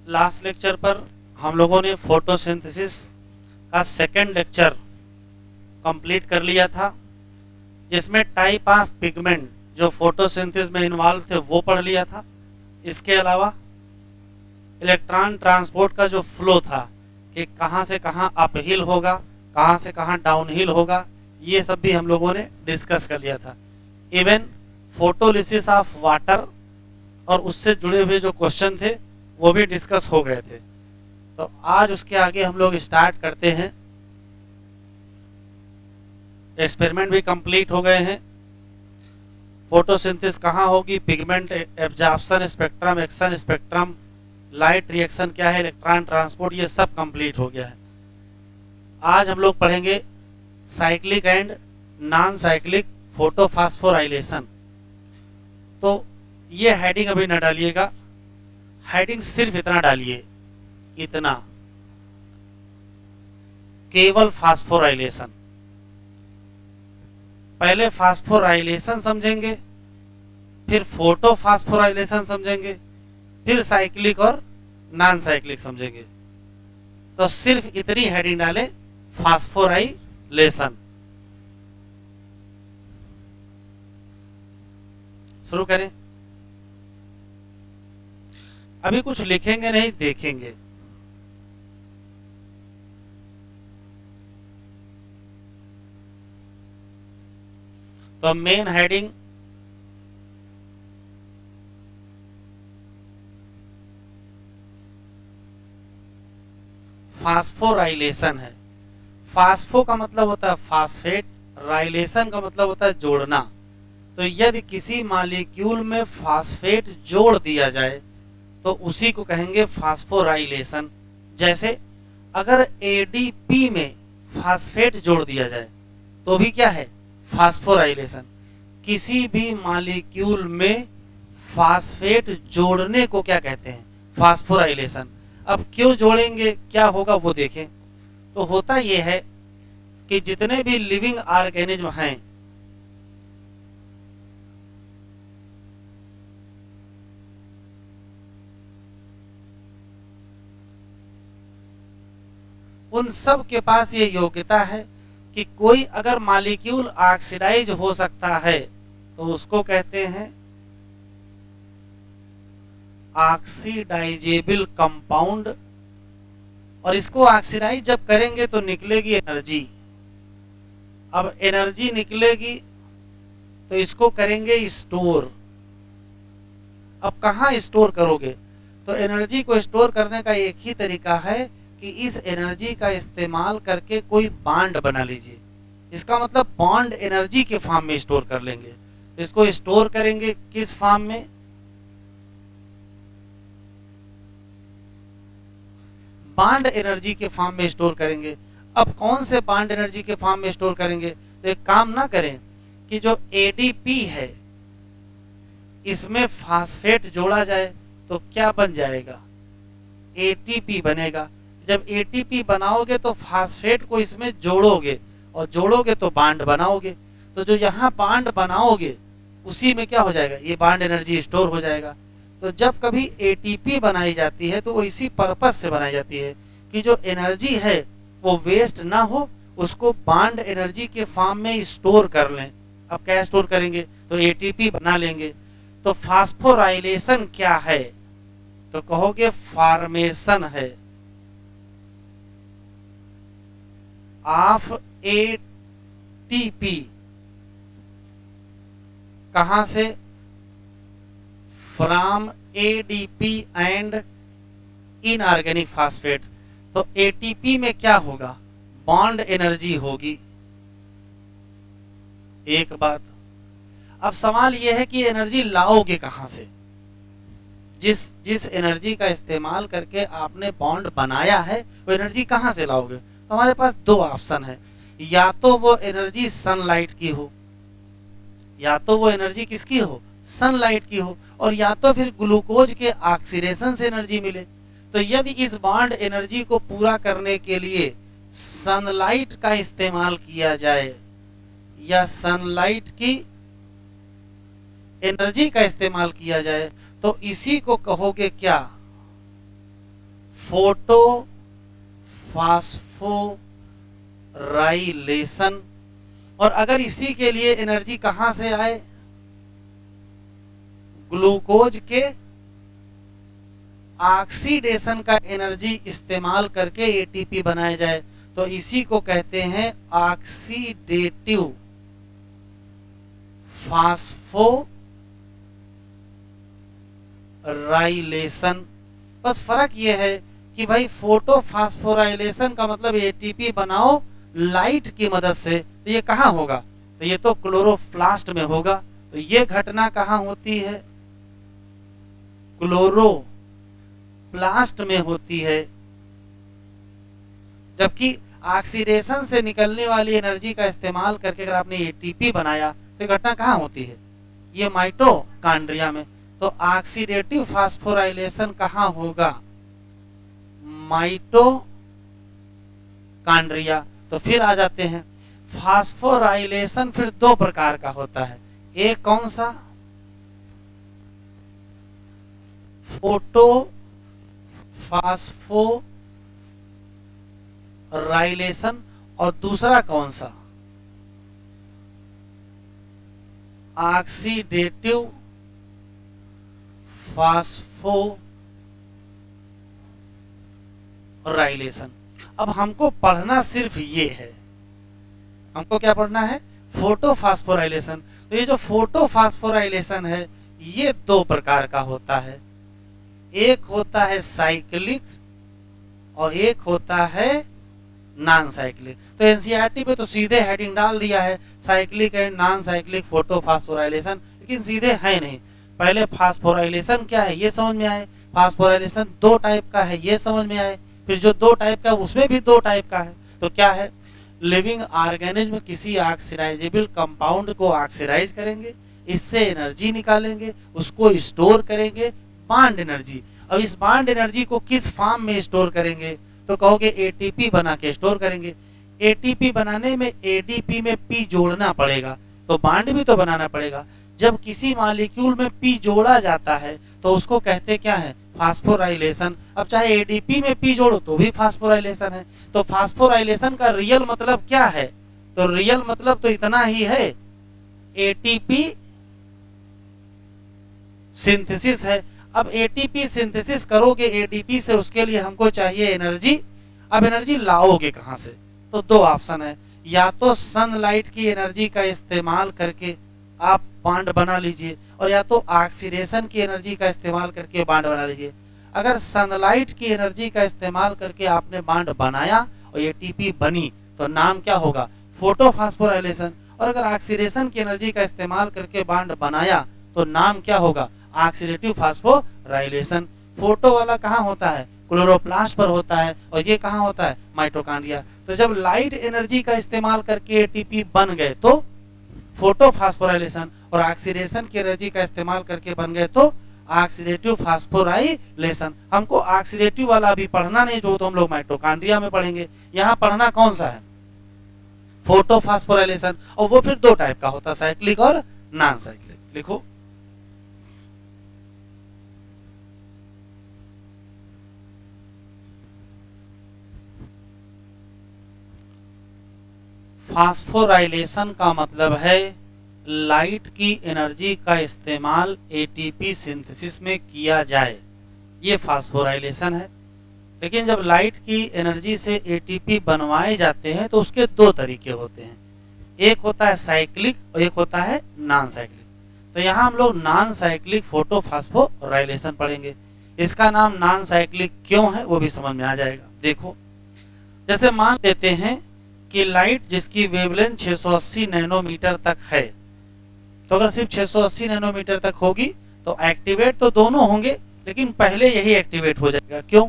Last lecture पर हम लोगों ने फोटोसिंथेसिस का सेकंड लेक्चर कंप्लीट कर लिया था, जिसमें टाइप ऑफ पिगमेंट जो फोटोसिंथेसिस में इन्वॉल्व थे वो पढ़ लिया था। इसके अलावा इलेक्ट्रॉन ट्रांसपोर्ट का जो फ्लो था कि कहाँ से कहाँ अपहिल होगा, कहाँ से कहाँ डाउनहिल होगा, ये सब भी हम लोगों ने डिस्कस कर लिया था। इवन फोटोलिसिस ऑफ वाटर और उससे जुड़े हुए जो क्वेश्चन थे वो भी डिस्कस हो गए थे। तो आज उसके आगे हम लोग स्टार्ट करते हैं। एक्सपेरिमेंट भी कंप्लीट हो गए हैं। फोटोसिंथेसिस कहाँ होगी, pigment absorption spectrum, action spectrum, light reaction क्या है, इलेक्ट्रॉन ट्रांसपोर्ट, ये सब कंप्लीट हो गया है। आज हम लोग पढ़ेंगे cyclic and non cyclic photophosphorylation. तो ये हेडिंग अभी न डालिएगा, हेडिंग सिर्फ इतना डालिए, इतना, केवल फास्फोराइलेशन। पहले फास्फोराइलेशन समझेंगे, फिर फोटोफॉस्फोराइलेशन समझेंगे, फिर साइक्लिक और नॉन साइक्लिक समझेंगे। तो सिर्फ इतनी हेडिंग डालें, फास्फोराइलेशन। शुरू करें। अभी कुछ लिखेंगे नहीं, देखेंगे। तो मेन हेडिंग फास्फोराइलेशन है। फास्फो का मतलब होता है फास्फेट, राइलेशन का मतलब होता है जोड़ना। तो यदि किसी मॉलिक्यूल में फास्फेट जोड़ दिया जाए तो उसी को कहेंगे फास्फोराइलेशन। जैसे अगर एडीपी में फास्फेट जोड़ दिया जाए तो भी क्या है, फास्फोराइलेशन। किसी भी मॉलिक्यूल में फास्फेट जोड़ने को क्या कहते हैं, फास्फोराइलेशन। अब क्यों जोड़ेंगे, क्या होगा वो देखें। तो होता यह है कि जितने भी लिविंग ऑर्गेनिज्म हैं उन सब के पास ये योग्यता है कि कोई अगर मॉलिक्यूल ऑक्सीडाइज हो सकता है तो उसको कहते हैं ऑक्सीडाइजेबल कंपाउंड। और इसको ऑक्सीडाइज जब करेंगे तो निकलेगी एनर्जी। अब एनर्जी निकलेगी तो इसको करेंगे स्टोर। अब कहाँ स्टोर करोगे, तो एनर्जी को स्टोर करने का एक ही तरीका है कि इस एनर्जी का इस्तेमाल करके कोई बॉन्ड बना लीजिए। इसका मतलब बॉन्ड एनर्जी के फॉर्म में स्टोर कर लेंगे। इसको स्टोर करेंगे किस फॉर्म में, बॉन्ड एनर्जी के फॉर्म में स्टोर करेंगे। अब कौन से बॉन्ड एनर्जी के फॉर्म में स्टोर करेंगे, तो एक काम ना करें कि जो एडीपी है इसमें फास्फेट जोड़ा जाए तो क्या बन जाएगा, एटीपी बनेगा। जब एटीपी बनाओगे तो फास्फेट को इसमें जोड़ोगे और जोड़ोगे तो बॉन्ड बनाओगे। तो जो यहाँ बॉन्ड बनाओगे उसी में क्या हो जाएगा, ये बॉन्ड एनर्जी स्टोर हो जाएगा। तो जब कभी एटीपी बनाई जाती है तो वो इसी पर्पस से बनाई जाती है कि जो एनर्जी है वो वेस्ट ना हो, उसको बॉन्ड एनर्जी के फॉर्म में स्टोर कर लें। अब क्या स्टोर करेंगे, तो एटीपी बना लेंगे। तो फास्फोराइलेशन क्या है, तो कहोगे फॉर्मेशन है ऑफ एटीपी। कहां से, from ADP and inorganic phosphate. तो एटीपी में क्या होगा, बॉन्ड एनर्जी होगी। एक बात। अब सवाल यह है कि एनर्जी लाओगे कहां से, जिस एनर्जी का इस्तेमाल करके आपने बॉन्ड बनाया है वो एनर्जी कहां से लाओगे। तो हमारे पास दो ऑप्शन है, या तो वो एनर्जी सनलाइट की हो, या तो वो एनर्जी किसकी हो, सनलाइट की हो, और या तो फिर ग्लूकोज के ऑक्सीडेशन से एनर्जी मिले। तो यदि इस बॉन्ड एनर्जी को पूरा करने के लिए सनलाइट का इस्तेमाल किया जाए या सनलाइट की एनर्जी का इस्तेमाल किया जाए तो इसी को कहोगे क्या, फोटो फास्फोराइलेशन। और अगर इसी के लिए एनर्जी कहां से आए, ग्लूकोज के ऑक्सीडेशन का एनर्जी इस्तेमाल करके एटीपी बनाया जाए, तो इसी को कहते हैं ऑक्सीडेटिव फास्फोराइलेशन। बस फर्क यह है कि भाई फोटो फास्फोराइलेशन का मतलब एटीपी बनाओ लाइट की मदद से, तो ये कहां होगा, तो ये तो क्लोरोप्लास्ट में होगा। तो ये घटना कहां होती है, क्लोरोप्लास्ट में होती है। जबकि ऑक्सीडेशन से निकलने वाली एनर्जी का इस्तेमाल करके अगर आपने एटीपी बनाया तो ये घटना कहां होती है, ये माइटोकॉन्ड्रिया में। तो ऑक्सीडेटिव फास्फोराइलेशन कहां होगा, माइटोकॉन्ड्रिया। तो फिर आ जाते हैं, फास्फोराइलेशन फिर दो प्रकार का होता है। एक कौन सा, फोटो फास्फोराइलेशन, और दूसरा कौन सा, ऑक्सीडेटिव फास्फोराइलेशन। अब हमको पढ़ना सिर्फ ये है, हमको क्या पढ़ना है, फोटो फास्फोराइलेशन। तो ये जो फोटो फास्फोराइलेशन है ये दो प्रकार का होता है, एक होता है साइक्लिक और एक होता है नॉन साइक्लिक। तो एनसीईआरटी पे तो सीधे हेडिंग डाल दिया है cyclic and non cyclic photo phosphorylation, लेकिन सीधे है नहीं। पहले फास्फोराइलेशन क्या है ये समझ में आए, फास्फोराइलेशन दो टाइप का है ये समझ में आए, फिर जो दो टाइप का उसमें भी दो टाइप का है। तो क्या है, लिविंग ऑर्गेनिज्म किसी ऑक्सीडाइजेबल कंपाउंड को ऑक्सीडाइज करेंगे, इससे एनर्जी निकालेंगे, उसको स्टोर करेंगे, बॉन्ड एनर्जी। अब इस बॉन्ड एनर्जी को किस फॉर्म में स्टोर करेंगे, तो कहोगे एटीपी बना के स्टोर करेंगे। एटीपी बनाने में एडीपी में पी जोड़ना पड़ेगा, तो बॉन्ड भी तो बनाना पड़ेगा। जब किसी मॉलिक्यूल में पी जोड़ा जाता है तो उसको कहते क्या है, फास्फोराइलेशन। अब चाहे एडीपी में पी जोड़ो तो भी फास्फोराइलेशन है। तो फास्फोराइलेशन का रियल मतलब क्या है, तो रियल मतलब तो इतना ही है, एटीपी सिंथेसिस है। अब एटीपी सिंथेसिस करोगे एडीपी से, उसके लिए हमको चाहिए एनर्जी। अब एनर्जी लाओगे कहां से, तो दो ऑप्शन है, या तो सनलाइट की एनर्जी का इस्तेमाल करके आप बॉन्ड बना लीजिए, और या तो ऑक्सीडेशन की एनर्जी का इस्तेमाल करके बॉन्ड बना लीजिए। अगर सनलाइट की एनर्जी का इस्तेमाल करके आपने बॉन्ड बनाया और एटीपी बनी तो नाम क्या होगा, फोटो फास्फोराइलेशन। और अगर ऑक्सीडेशन की एनर्जी का इस्तेमाल करके बॉन्ड बनाया तो नाम क्या होगा, ऑक्सीडेटिव फास्फोराइलेशन। फोटो वाला कहाँ होता है, क्लोरोप्लास्ट पर होता है, और ये कहाँ होता है, माइटोकॉन्ड्रिया। तो जब लाइट एनर्जी का इस्तेमाल करके एटीपी बन गए तो फोटो फास्फोराइलेशन, और ऑक्सीडेशन की एनर्जी का इस्तेमाल करके बन गए तो ऑक्सीडेटिव फास्फोराइलेशन। हमको ऑक्सीडेटिव वाला अभी पढ़ना नहीं, जो तो हम लोग माइटोकॉन्ड्रिया में पढ़ेंगे। यहाँ पढ़ना कौन सा है, फोटो फास्फोराइलेशन, और वो फिर दो टाइप का होता है, साइक्लिक और नॉन साइक्लिक। लिखो, फास्फोराइलेशन का मतलब है लाइट की एनर्जी का इस्तेमाल एटीपी सिंथेसिस में किया जाए, ये फास्फोराइलेशन है। लेकिन जब लाइट की एनर्जी से एटीपी बनवाए जाते हैं तो उसके दो तरीके होते हैं, एक होता है साइक्लिक और एक होता है नॉन साइक्लिक। तो यहाँ हम लोग नॉन साइक्लिक फोटो फास्फोराइलेशन पढ़ेंगे। इसका नाम नॉन साइक्लिक क्यों है वो भी समझ में आ जाएगा। देखो, जैसे मान लेते हैं कि लाइट जिसकी वेवलेंथ 680 नैनोमीटर तक है, तो अगर सिर्फ 680 नैनोमीटर तक होगी तो एक्टिवेट तो दोनों होंगे, लेकिन पहले यही एक्टिवेट हो जाएगा। क्यों,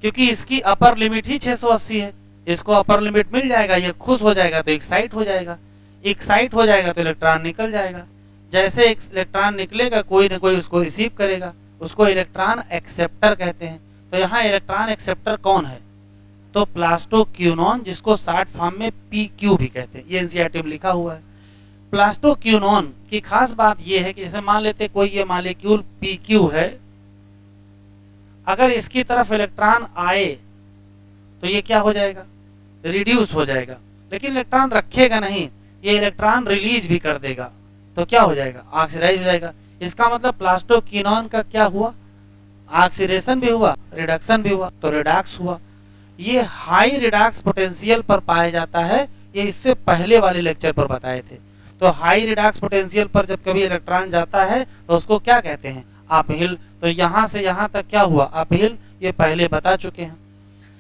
क्योंकि इसकी अपर लिमिट ही 680 है, इसको अपर लिमिट मिल जाएगा, ये खुश हो जाएगा तो एक्साइट हो जाएगा, एक्साइट हो जाएगा तो इलेक्ट्रॉन निकल जाएगा। जैसे एक इलेक्ट्रॉन निकलेगा कोई ना कोई उसको रिसीव करेगा, उसको इलेक्ट्रॉन एक्सेप्टर कहते हैं। तो यहाँ इलेक्ट्रॉन एक्सेप्टर कौन है, तो प्लास्टोक्यूनॉन, जिसको शॉर्ट फॉर्म में पीक्यू भी कहते हैं, ये एनसीईआरटी में लिखा हुआ है। प्लास्टोक्यूनॉन की खास बात यह है कि जैसे मान लेते कोई ये मॉलिक्यूल पीक्यू है अगर इसकी तरफ इलेक्ट्रॉन आए तो ये क्या हो जाएगा, रिड्यूस हो जाएगा, लेकिन इलेक्ट्रॉन रखेगा नहीं, ये इलेक्ट्रॉन रिलीज भी कर देगा, तो क्या हो जाएगा, ऑक्सीडाइज हो जाएगा। इसका मतलब प्लास्टोक्विनोन का क्या हुआ, ऑक्सीडेशन भी हुआ, रिडक्शन भी हुआ, तो रिडॉक्स हुआ। ये हाई रिडॉक्स पोटेंशियल पर पाया जाता है, ये इससे पहले वाले लेक्चर पर बताए थे। तो हाई रिडॉक्स पोटेंशियल पर जब कभी इलेक्ट्रॉन जाता है तो उसको क्या कहते हैं, अपहिल। तो यहां से यहां तक क्या हुआ, अपहिल, ये पहले बता चुके हैं।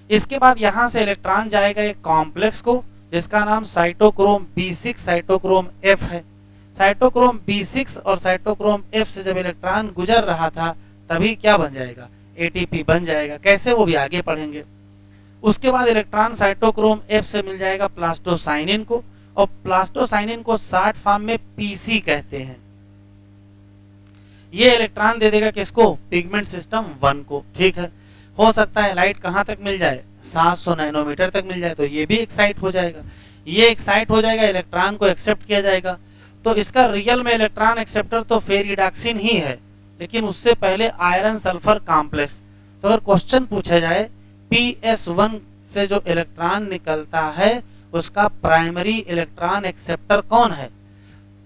इसके बाद यहां से इलेक्ट्रॉन जाएगा एक कॉम्प्लेक्स को जिसका नाम साइटोक्रोम B6 साइटोक्रोम F है। साइटोक्रोम B6 और साइटोक्रोम F से जब इलेक्ट्रॉन गुजर रहा था तभी क्या बन जाएगा, ATP बन जाएगा। कैसे, वो भी आगे पढ़ेंगे। उसके बाद इलेक्ट्रॉन साइटोक्रोम F से मिल जाएगा प्लास्टोसाइनिन को, और प्लास्टोसाइनिन को शॉर्ट फॉर्म में PC कहते हैं। ये इलेक्ट्रॉन दे देगा किसको, पिगमेंट सिस्टम 1 को। ठीक है, हो सकता है लाइट कहां तक मिल जाए, 700 नैनोमीटर तक मिल जाए, तो ये भी एक्साइट हो जाएगा। ये एक्साइट हो जाएगा, इलेक्ट्रॉन को एक्सेप्ट किया जाएगा। तो इसका रियल में इलेक्ट्रॉन एक्सेप्टर तो फेरिडॉक्सिन ही है, लेकिन उससे पहले आयरन सल्फर कॉम्प्लेक्स। तो अगर क्वेश्चन पूछा जाए PS1 से जो इलेक्ट्रॉन निकलता है उसका प्राइमरी इलेक्ट्रॉन एक्सेप्टर कौन है,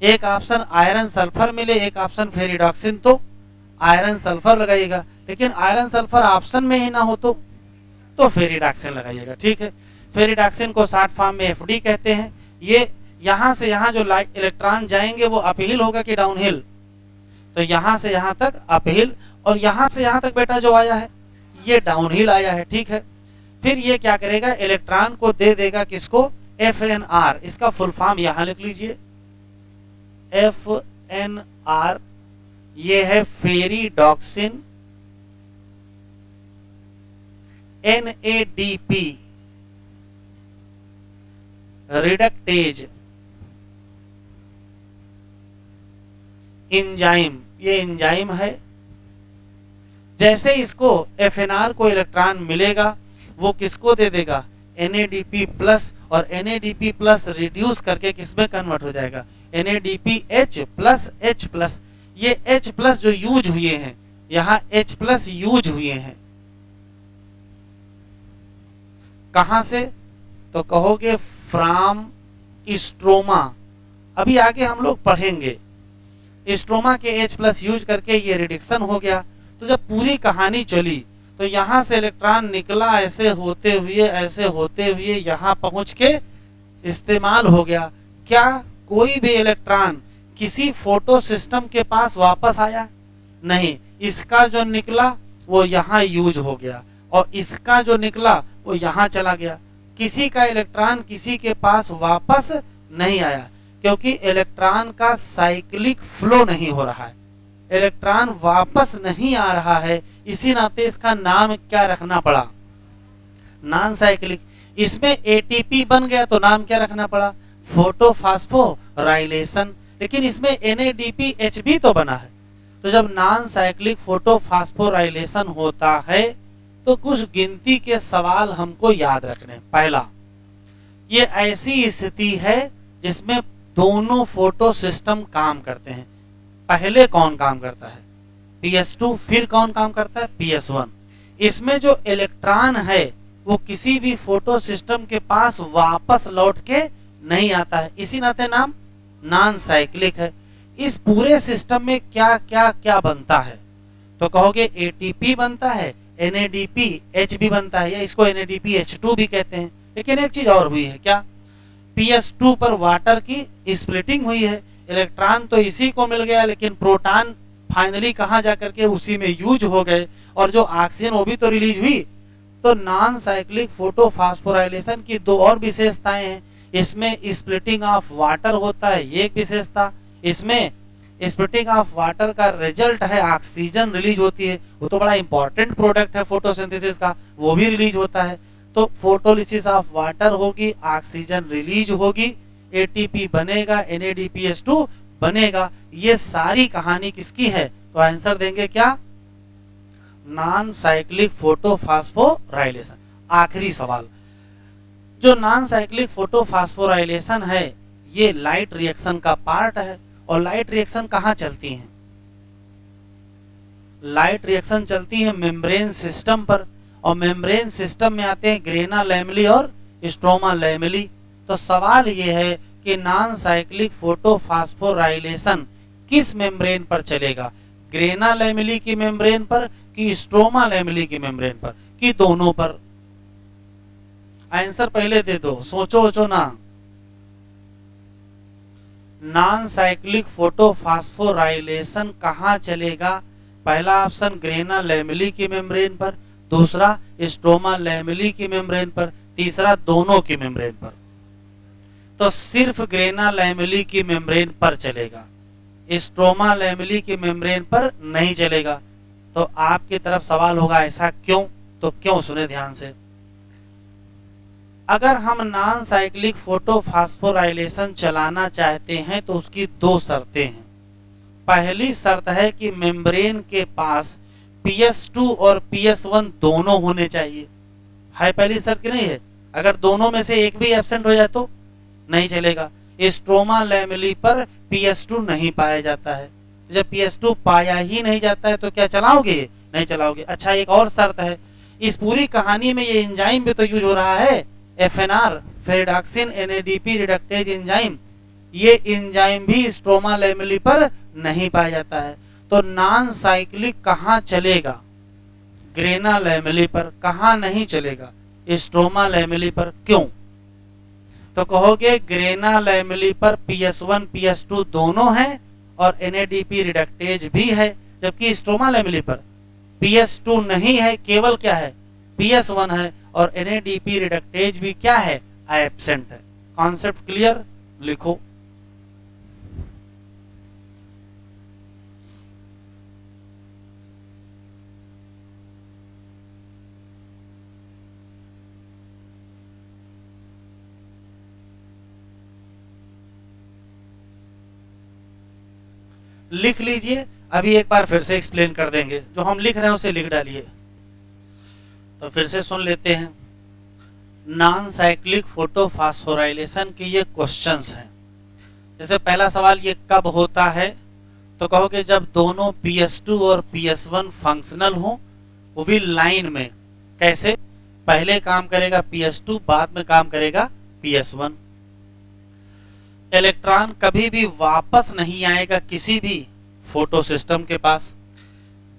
एक ऑप्शन आयरन सल्फर मिले, एक ऑप्शन फेरिडॉक्सिन, तो आयरन सल्फर लगाइएगा। लेकिन आयरन सल्फर ऑप्शन में ही ना हो तो फेरिडॉक्सिन लगाइएगा। ठीक है, फेरिडॉक्सिन को शॉर्ट फॉर्म में FD कहते हैं। ये यहां से यहां जो इलेक्ट्रॉन जाएंगे वो अपहिल होगा कि डाउनहिल, तो यहां से यहां तक अपहिल, और यहां से यहां तक बेटा जो आया है ये डाउनहिल आया है। ठीक है, फिर ये क्या करेगा, इलेक्ट्रॉन को दे देगा किसको, FNR। इसका फुल फॉर्म यहां लिख लीजिए, FNR, ये है फेरिडॉक्सिन NADP रिडक्टेज एंजाइम, ये एंजाइम है। जैसे इसको FNR को इलेक्ट्रॉन मिलेगा वो किसको दे देगा, NADP प्लस, और NADP प्लस रिड्यूस करके किसमें कन्वर्ट हो जाएगा, NADPH प्लस H प्लस। ये H प्लस जो यूज हुए हैं, यहाँ H प्लस यूज हुए हैं कहां से, तो कहोगे फ्रॉम स्ट्रोमा। अभी आगे हम लोग पढ़ेंगे, स्ट्रोमा के H प्लस यूज करके ये रिडक्शन हो गया। तो जब पूरी कहानी चली तो यहां से इलेक्ट्रॉन निकला, ऐसे होते हुए यहां पहुंच के इस्तेमाल हो गया। क्या कोई भी इलेक्ट्रॉन किसी फोटो सिस्टम के पास वापस आया, नहीं। इसका जो निकला वो यहां यूज हो गया, और इसका जो निकला वो यहां चला गया। किसी का इलेक्ट्रॉन किसी के पास वापस नहीं आया, क्योंकि इलेक्ट्रॉन का साइक्लिक फ्लो नहीं हो रहा है, इलेक्ट्रॉन वापस नहीं आ रहा है। इसी नाते इसका नाम क्या रखना पड़ा, नॉन साइक्लिक। इसमें ATP बन गया तो नाम क्या रखना पड़ा, फोटोफास्फोराइलेशन। लेकिन इसमें NADPH भी तो बना है। तो जब नॉन साइक्लिक फोटोफास्फोराइलेशन होता है तो कुछ गिनती के सवाल हमको याद रखने। पहला, ये ऐसी स्थिति है जिसमें दोनों फोटो सिस्टम काम करते हैं। पहले कौन काम करता है, PS2, फिर कौन काम करता है, PS1। इसमें जो इलेक्ट्रॉन है वो किसी भी फोटो सिस्टम के पास वापस लौट के नहीं आता है, इसी नाते नाम नॉन साइक्लिक है। इस पूरे सिस्टम में क्या क्या क्या बनता है, तो कहोगे ATP बनता है, NADPH भी बनता है, या इसको NADPH2 भी कहते हैं। लेकिन एक चीज और हुई है, क्या, PS2 पर वाटर की स्प्लिटिंग हुई है। इलेक्ट्रॉन तो इसी को मिल गया, लेकिन प्रोटॉन फाइनली कहां जाकर के उसी में यूज हो गए, और जो ऑक्सीजन वो भी तो रिलीज हुई। तो नॉन साइक्लिक फोटोफास्फोराइलेशन की दो और विशेषताएं हैं। इसमें स्प्लिटिंग ऑफ वाटर होता है, ये एक विशेषता। इसमें स्प्लिटिंग ऑफ वाटर का रिजल्ट है ऑक्सीजन रिलीज होती है, वो तो बड़ा इंपॉर्टेंट प्रोडक्ट है फोटोसिंथेसिस का, वो भी रिलीज होता है। तो फोटोलिसिस ऑफ वाटर होगी, ऑक्सीजन रिलीज होगी, ATP बनेगा, NADPH2 बनेगा। ये सारी कहानी किसकी है, तो आंसर देंगे क्या, नॉन साइक्लिक फोटोफास्फोराइलेशन। आखिरी सवाल, जो नॉन साइक्लिक फोटोफास्फोराइलेशन है ये लाइट रिएक्शन का पार्ट है, और लाइट रिएक्शन कहां चलती हैं, लाइट रिएक्शन चलती है मेम्ब्रेन सिस्टम पर, और मेम्ब्रेन सिस्टम में आते हैं ग्रेना लैमेली और स्ट्रोमा लैमेली। तो सवाल ये है कि नॉन साइक्लिक फोटोफॉस्फोराइलेशन किस मेम्ब्रेन पर चलेगा, ग्रेना लैमेली की मेम्ब्रेन पर कि स्ट्रोमा लैमेली की मेम्ब्रेन पर कि दोनों पर? आंसर पहले दे दो, सोचो वोचो ना। नॉन साइक्लिक फोटोफॉस्फोराइलेशन कहाँ चलेगा? पहला ऑप्शन ग्रेना लैमेली की मेम्ब्रेन पर, दूसरा स्ट्रोमा लैमेली की मेम्ब्रेन पर, तीसरा दोनों की मेम्ब्रेन पर। तो सिर्फ ग्रेना लैमेली की मेम्ब्रेन पर चलेगा, स्ट्रोमा लैमेली की मेम्ब्रेन पर नहीं चलेगा। तो आपकी तरफ सवाल होगा ऐसा क्यों? तो क्यों, सुने ध्यान से। अगर हम नॉन साइक्लिक फोटोफॉस्फोराइलेशन चलाना चाहते हैं तो उसकी दो शर्तें हैं। पहली शर्त है कि मेम्ब्रेन के पास PS2 और PS1 दोनों होने चाहिए। है पहली शर्त की नहीं है? अगर दोनों में से एक भी एब्सेंट हो जाए तो नहीं चलेगा। स्ट्रोमा लैमेली पर PS2 नहीं पाया जाता है। जब PS2 पाया ही नहीं जाता है तो क्या चलाओगे? नहीं चलाओगे। अच्छा, एक और शर्त है, इस पूरी कहानी में ये एंजाइम भी तो यूज हो रहा है, FNR ferredoxin NADP reductase enzyme. ये एंजाइम भी स्ट्रोमा लैमेली पर नहीं पाया जाता है। तो नॉन साइक्लिक कहाँ चलेगा? ग्रेना लैमेली पर। कहाँ नहीं चलेगा? स्ट्रोमा लैमेली पर। क्यों? तो कहोगे ग्रेना लैमेली पर PS1 PS2 दोनों हैं और NADP रिडक्टेज भी है, जबकि स्ट्रोमा लैमेली पर PS2 नहीं है, केवल क्या है? PS1 है, और NADP रिडक्टेज भी क्या है? एब्सेंट है। Concept clear? लिखो। लिख लीजिए, अभी एक बार फिर से एक्सप्लेन कर देंगे। जो हम लिख रहे हैं उसे लिख डालिए। तो फिर से सुन लेते हैं। नॉन साइक्लिक फोटोफॉस्फोराइलेशन के ये क्वेश्चंस हैं। जैसे पहला सवाल, ये कब होता है? तो कहोगे जब दोनों PS2 और PS1 फंक्शनल हो, वो भी लाइन में। कैसे? पहले काम करेगा PS2, बाद में काम करेगा PS1। इलेक्ट्रॉन कभी भी वापस नहीं आएगा किसी भी फोटो सिस्टम के पास।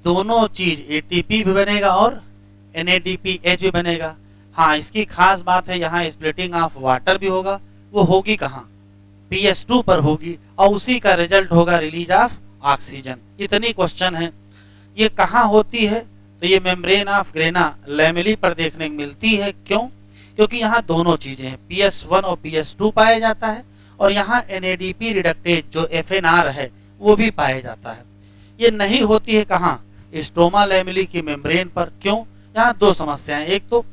दोनों चीज ATP भी बनेगा और NADPH भी बनेगा। हाँ, इसकी खास बात है, यहाँ स्प्लिटिंग ऑफ वाटर भी होगा। वो होगी कहाँ? PS2 पर होगी, और उसी का रिजल्ट होगा रिलीज ऑफ ऑक्सीजन। इतनी क्वेश्चन है। ये कहाँ होती है? तो ये मेम्ब्रेन ऑफ ग्रेना लैमेली पर देखने को मिलती है। क्यों? क्योंकि यहाँ दोनों चीजें हैं, PS1 और PS2 पाया जाता है, और यहाँ NADP रिडक्टेज जो FNR है वो भी पाया जाता है। ये नहीं होती है कहाँ? स्ट्रोमा लैमेली की मेम्ब्रेन पर। क्यों? यहाँ दो समस्याएं, एक तो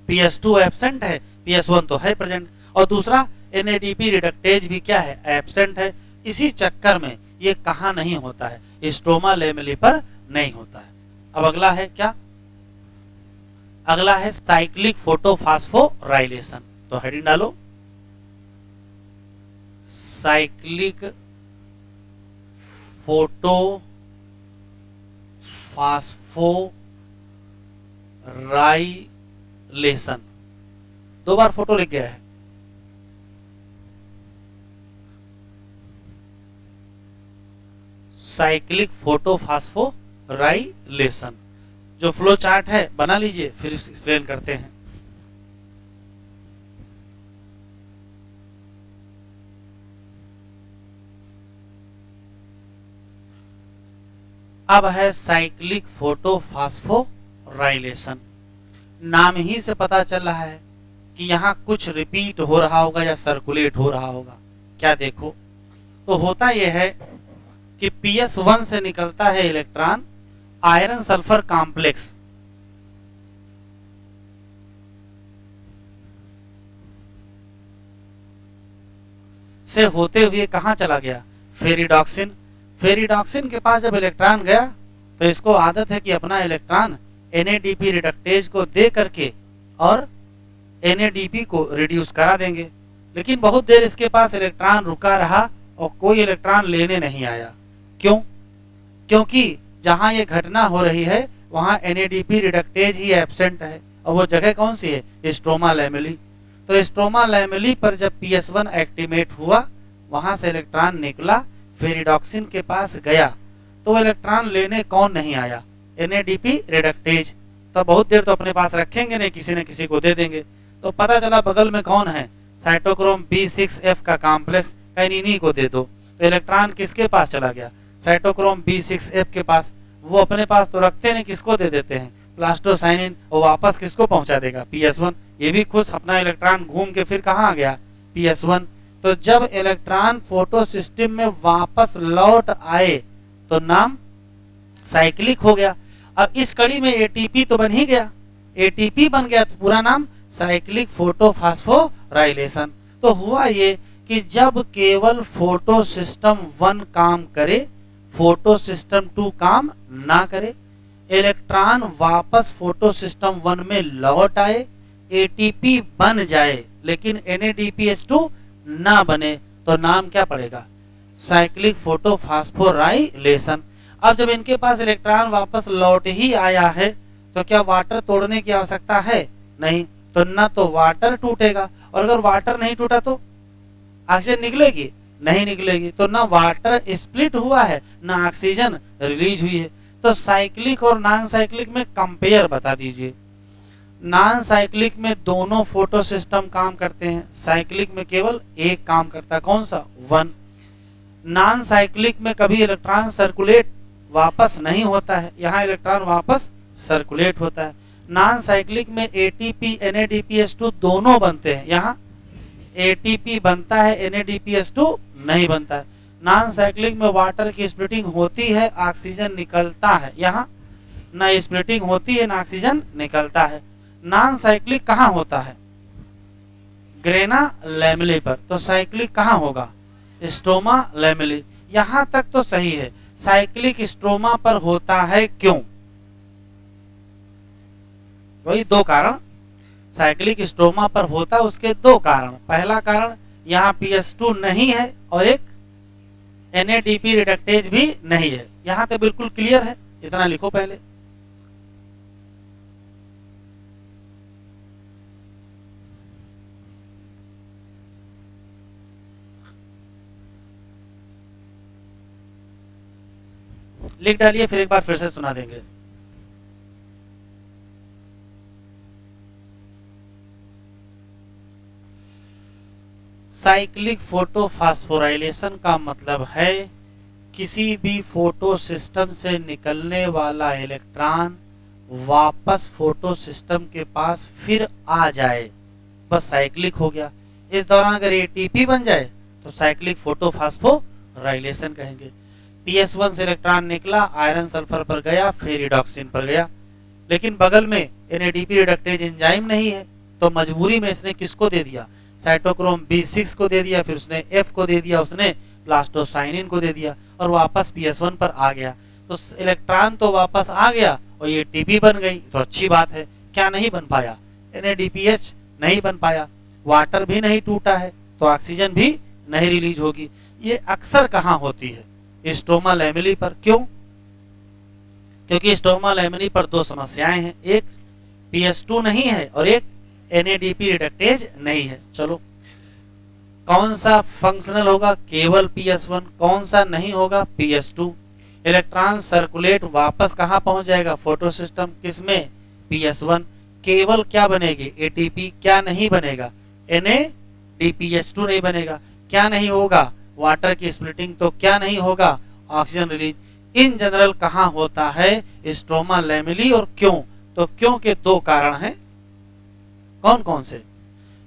PS2 एब्सेंट है, PS1 तो है प्रेजेंट, और दूसरा NADP रिडक्टेज भी क्या है? एब्सेंट है। इसी चक्कर में ये कहाँ नहीं होता है? स्ट्रोमा लैमेली पर नहीं होता है। अब अगला है क्या? अगला है साइक्लिक फोटोफॉस्फोराइलेशन। तो हेडिंग डालो, साइक्लिक फोटोफॉस्फोराइलेशन। दो बार फोटो लिख गया है। साइक्लिक फोटोफॉस्फोराइलेशन जो फ्लो चार्ट है बना लीजिए, फिर एक्सप्लेन करते हैं। अब है साइक्लिक फोटोफॉस्फोराइलेशन। नाम ही से पता चल रहा है कि यहाँ कुछ रिपीट हो रहा होगा या सर्कुलेट हो रहा होगा। क्या देखो, तो होता यह है कि PS1 से निकलता है इलेक्ट्रॉन आयरन सल्फर कॉम्प्लेक्स, से होते हुए कहां चला गया? फेरिडॉक्सिन। फेरिडॉक्सिन के पास जब इलेक्ट्रॉन गया तो इसको आदत है कि अपना इलेक्ट्रॉन NADP रिडक्टेज को दे करके और NADP को रिड्यूस करा देंगे। लेकिन बहुत देर इसके पास इलेक्ट्रॉन रुका रहा और कोई इलेक्ट्रॉन लेने नहीं आया। क्यों? क्योंकि जहां ये घटना हो रही है वहां NADP रिडक्टेज ही एब्सेंट है, और वो जगह कौन सी है? Stroma lamellae. तो स्ट्रोमा लैमेली पर जब PS1 एक्टिवेट हुआ, वहां से इलेक्ट्रॉन निकला, फेरिडॉक्सिन के पास गया, तो इलेक्ट्रॉन लेने कौन नहीं आया? NADP reductase. तो बहुत देर तो अपने पास रखेंगे नहीं, किसी न किसी को दे देंगे। तो पता चला बगल में कौन है? साइटोक्रोम B6F का कॉम्प्लेक्स, कहीं इन्हीं को दे दो। तो इलेक्ट्रॉन किसके पास चला गया? साइटोक्रोम B6F के पास। वो अपने पास तो रखते नहीं, किसको दे देते हैं? प्लास्टोसाइनिन। और वापस किसको पहुंचा देगा? PS1। ये भी खुश, अपना इलेक्ट्रॉन घूम के फिर कहाँ आ गया? PS1। तो जब इलेक्ट्रॉन फोटो सिस्टम में वापस लौट आए तो नाम साइक्लिक हो गया। अब इस कड़ी में ATP तो बन ही गया, ATP बन गया, तो पूरा नाम साइक्लिक फोटोफॉस्फोराइलेशन। तो हुआ ये कि जब केवल फोटो सिस्टम 1 काम करे, फोटो सिस्टम 2 काम ना करे, इलेक्ट्रॉन वापस फोटो सिस्टम 1 में लौट आए, ATP बन जाए, लेकिन NADPH2 ना बने, तो नाम क्या पड़ेगा? Cyclic photophosphorylation. अब जब इनके पास इलेक्ट्रॉन वापस लौट ही आया है, तो क्या वाटर तोड़ने की आवश्यकता है? नहीं। तो ना तो वाटर टूटेगा, और अगर वाटर नहीं टूटा तो ऑक्सीजन निकलेगी? नहीं निकलेगी। तो ना वाटर स्प्लिट हुआ है, ना ऑक्सीजन रिलीज हुई है। तो साइक्लिक और नॉन साइक्लिक में कंपेयर बता दीजिए। नॉन साइक्लिक में दोनों फोटो सिस्टम काम करते हैं, साइक्लिक में केवल एक काम करता है, कौन सा? 1। नॉन साइक्लिक में कभी इलेक्ट्रॉन सर्कुलेट वापस नहीं होता है, यहाँ इलेक्ट्रॉन वापस सर्कुलेट होता है। नॉन साइक्लिक में ATP NADPH2 दोनों बनते हैं, यहाँ ATP बनता है, NADPH2 नहीं बनता है। नॉन साइक्लिक में वाटर की स्प्लिटिंग होती है, ऑक्सीजन निकलता है, यहाँ ना स्प्लिटिंग होती है ना ऑक्सीजन निकलता है। नॉन साइक्लिक कहाँ होता है? ग्रेना लैमेली पर। तो साइक्लिक कहाँ होगा? Stroma lamellae. यहां तक तो सही है। साइक्लिक स्ट्रोमा पर होता है, क्यों? वही 2 कारण। साइक्लिक स्ट्रोमा पर होता, उसके 2 कारण। पहला कारण, यहाँ PS2 नहीं है, और एक NADP रिडक्टेज भी नहीं है। यहां तो बिल्कुल क्लियर है, इतना लिखो पहले। लिख डालिए, फिर एक बार फिर से सुना देंगे। साइक्लिक फोटोफॉस्फोराइलेशन का मतलब है किसी भी फोटो सिस्टम से निकलने वाला इलेक्ट्रॉन वापस फोटो सिस्टम के पास फिर आ जाए, बस साइक्लिक हो गया। इस दौरान अगर ATP बन जाए तो साइक्लिक फोटोफॉस्फोराइलेशन कहेंगे। PS1 से इलेक्ट्रॉन निकला, आयरन सल्फर पर गया, फिर रिडॉक्सिन पर गया, लेकिन बगल में NADP रिडक्टेज एंजाइम नहीं है, तो मजबूरी में इसने किसको दे दिया? साइटोक्रोम B6 को दे दिया, फिर उसने F को दे दिया, उसने प्लास्टोसाइनिन को दे दिया, और वापस PS1 पर आ गया। तो इलेक्ट्रॉन तो वापस आ गया और ये ATP बन गई, तो अच्छी बात है। क्या नहीं बन पाया? NADPH नहीं बन पाया, वाटर भी नहीं टूटा है, तो ऑक्सीजन भी नहीं रिलीज होगी। ये अक्सर कहाँ होती है? स्ट्रोमा लैमेली पर। क्यों? क्योंकि स्ट्रोमा लैमेली पर 2 समस्याएं हैं, एक PS2 नहीं है और एक NADP रिडक्टेज नहीं है। चलो, कौन सा फंक्शनल होगा? केवल PS1। कौन सा नहीं होगा? PS2। इलेक्ट्रॉन सर्कुलेट वापस कहां पहुंच जाएगा? Photo system. किसमें? PS1। केवल क्या बनेगी? ATP। क्या नहीं बनेगा? NADPH2 नहीं बनेगा। क्या नहीं होगा? वाटर की स्प्लिटिंग। तो क्या नहीं होगा? Oxygen release. इन जनरल कहां होता है? Stroma lamellae. और क्यों? तो क्यों के 2 कारण हैं। कौन कौन से?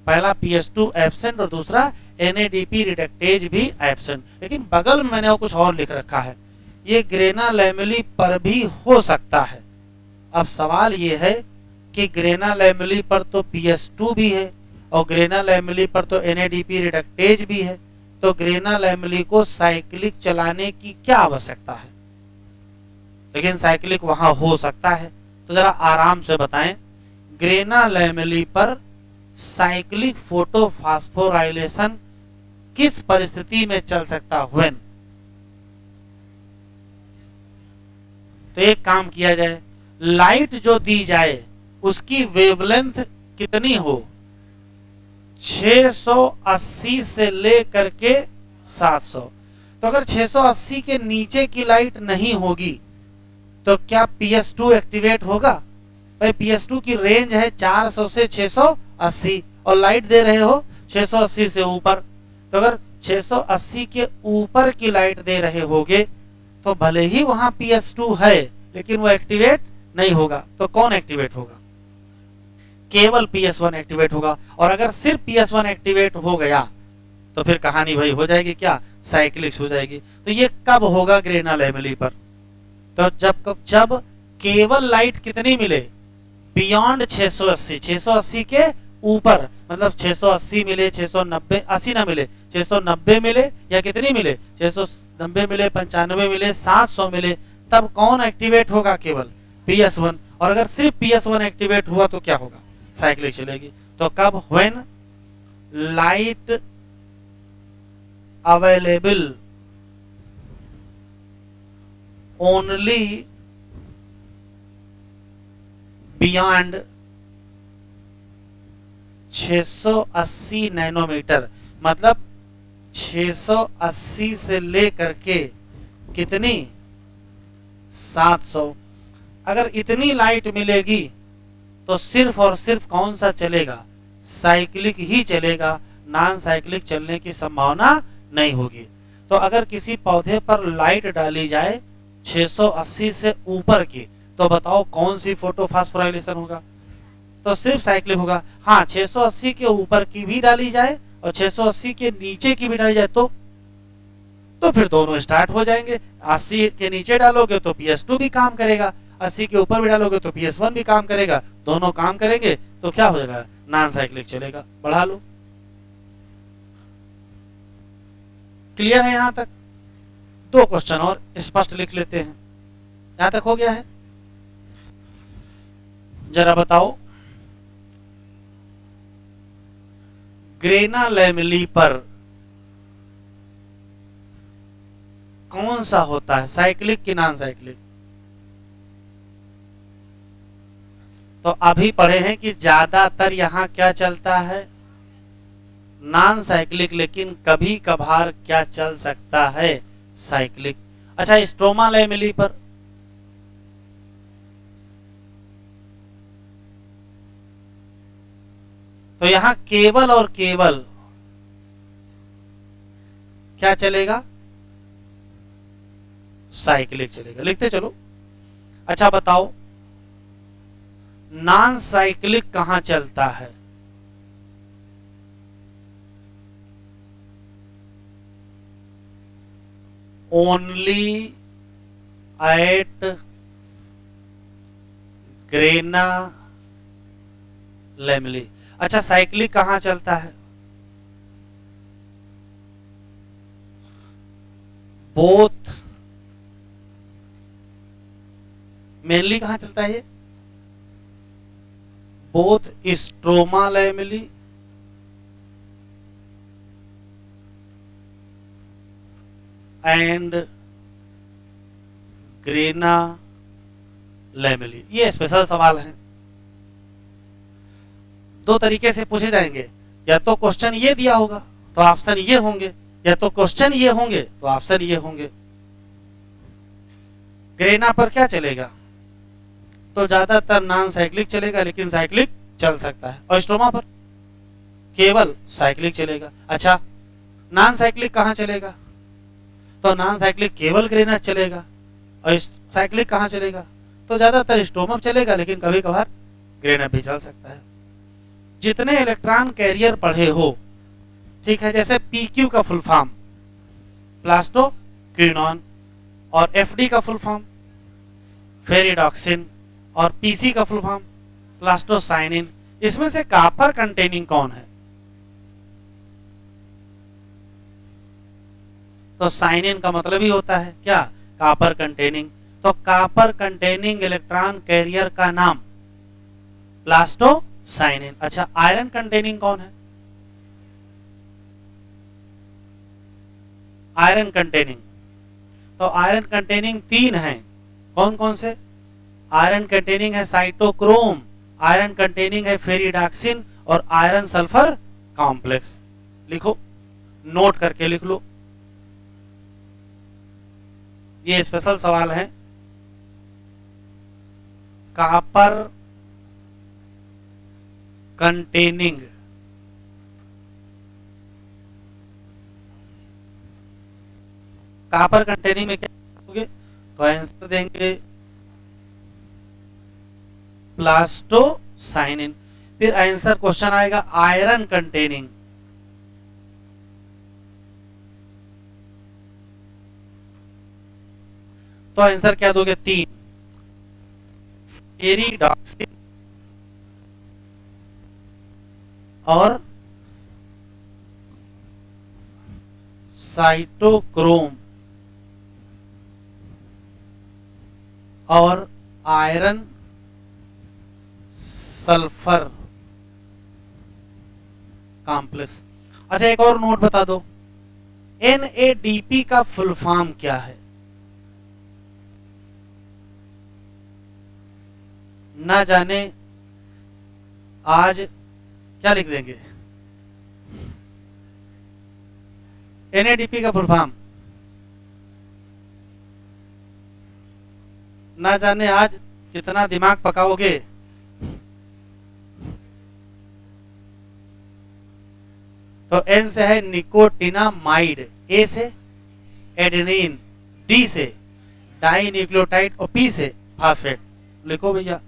पहला PS2 एब्सेंट और दूसरा NADP रिडक्टेज भी एब्सेंट। लेकिन बगल में मैंने कुछ और लिख रखा है, ये ग्रेना लैमेली पर भी हो सकता है। अब सवाल ये है कि ग्रेना लैमेली पर तो PS2 भी है और ग्रेना लैमेली पर तो NADP रिडक्टेज भी है, तो ग्रेना लैमेली को साइक्लिक चलाने की क्या आवश्यकता है? लेकिन साइक्लिक वहां हो सकता है, तो जरा आराम से बताएं, ग्रेना लैमेली पर साइक्लिक फोटोफॉस्फोराइलेशन किस परिस्थिति में चल सकता? व्हेन? तो एक काम किया जाए, लाइट जो दी जाए उसकी वेवलेंथ कितनी हो, 680 से लेकर के 700। तो अगर 680 के नीचे की लाइट नहीं होगी तो क्या PS2 एक्टिवेट होगा? भाई PS2 की रेंज है 400 से 680 और लाइट दे रहे हो 680 से ऊपर। तो अगर 680 के ऊपर की लाइट दे रहे होगे तो भले ही वहां PS2 है लेकिन वो एक्टिवेट नहीं होगा। तो कौन एक्टिवेट होगा? केवल PS1 एक्टिवेट होगा। और अगर सिर्फ PS1 एक्टिवेट हो गया तो फिर कहानी भाई हो जाएगी क्या, साइक्लिक हो जाएगी। तो ये कब होगा ग्रेनल एमिली पर? तो जब केवल लाइट कितनी मिले, बियॉन्ड 680, 680 के ऊपर, मतलब 680 मिले, 690, 80 ना मिले, 690 मिले या कितनी मिले, 690 मिले, 95 मिले, 700 मिले, तब कौन एक्टिवेट होगा? केवल PS1। और अगर सिर्फ PS1 एक्टिवेट हुआ तो क्या होगा, साइक्लिक चलेगी। तो कब, when light available only beyond 680 nanometer, मतलब 680 से लेकर के कितनी, 700। अगर इतनी लाइट मिलेगी तो सिर्फ और सिर्फ कौन सा चलेगा, साइक्लिक ही चलेगा, नॉन साइक्लिक चलने की संभावना नहीं होगी। तो अगर किसी पौधे पर लाइट डाली जाए 680 से ऊपर की, तो बताओ कौन सी फोटोफॉस्फोराइलेशन होगा? तो सिर्फ साइक्लिक होगा। हाँ, 680 के ऊपर की भी डाली जाए और 680 के नीचे की भी डाली जाए तो फिर दोनों स्टार्ट हो जाएंगे। 80 के नीचे डालोगे तो PS2 भी काम करेगा, 80 के ऊपर भी डालोगे तो PS1 भी काम करेगा, दोनों काम करेंगे तो क्या हो जाएगा, नॉन साइक्लिक चलेगा। बढ़ा लो। क्लियर है यहां तक? दो क्वेश्चन और स्पष्ट लिख लेते हैं। यहां तक हो गया है? जरा बताओ, ग्रेना लैमेली पर कौन सा होता है, साइक्लिक कि नॉन साइक्लिक? तो अभी पढ़े हैं कि ज्यादातर यहां क्या चलता है, नॉन साइक्लिक, लेकिन कभी कभार क्या चल सकता है, साइक्लिक। अच्छा, स्ट्रोमा लैमेली पर तो यहां केवल और केवल क्या चलेगा, साइक्लिक चलेगा। लिखते चलो। अच्छा बताओ, नॉन साइक्लिक कहां चलता है? Only at grana lamellae. अच्छा, साइक्लिक कहां चलता है? बोथ, मेनली कहां चलता है ये? Both stroma lamellae and grana lamellae. ये स्पेशल सवाल है, दो तरीके से पूछे जाएंगे। या तो क्वेश्चन ये दिया होगा तो ऑप्शन ये होंगे, या तो क्वेश्चन ये होंगे तो ऑप्शन ये होंगे। ग्रेना पर क्या चलेगा? तो ज्यादातर नॉन साइक्लिक चलेगा, लेकिन साइक्लिक चल सकता है। और स्ट्रोमा पर केवल साइक्लिक चलेगा। अच्छा, नॉन साइक्लिक कहां चलेगा? तो नॉन साइक्लिक केवल ग्रेना चलेगा। और साइक्लिक कहां चलेगा? तो ज्यादातर स्ट्रोमा चलेगा, लेकिन कभी कभार ग्रेना भी चल सकता है। जितने इलेक्ट्रॉन कैरियर पढ़े हो, ठीक है, जैसे PQ का फुल फॉर्म प्लास्टो क्विनॉन, और FD का फुल फॉर्म फेरिडॉक्सिन, और PC का फुल फॉर्म प्लास्टोसाइनिन, इसमें से कॉपर कंटेनिंग कौन है? तो साइनिन का मतलब ही होता है क्या, कॉपर कंटेनिंग। तो कॉपर कंटेनिंग इलेक्ट्रॉन कैरियर का नाम प्लास्टोसाइनिन। अच्छा, आयरन कंटेनिंग कौन है? आयरन कंटेनिंग, तो आयरन कंटेनिंग 3 है, कौन कौन से? आयरन कंटेनिंग है साइटोक्रोम, आयरन कंटेनिंग है फेरिडॉक्सिन और आयरन सल्फर कॉम्प्लेक्स। लिखो, नोट करके लिख लो, ये स्पेशल सवाल है। कॉपर कंटेनिंग, कॉपर कंटेनिंग में क्या होगे? तो आंसर देंगे प्लास्टोसाइनिन। फिर आंसर क्वेश्चन आएगा आयरन कंटेनिंग, तो आंसर क्या दोगे? 3 फेरिडॉक्सिन और साइटोक्रोम और आयरन सल्फर कॉम्प्लेक्स। अच्छा, एक और नोट बता दो, NADP का फुल फॉर्म क्या है? ना जाने आज क्या लिख देंगे? NADP का फुल फॉर्म ना जाने आज कितना दिमाग पकाओगे। तो N से है निकोटिनामाइड, A से एडेनिन, D से डाई न्यूक्लियोटाइड और P से फास्फेट। लिखो भैया,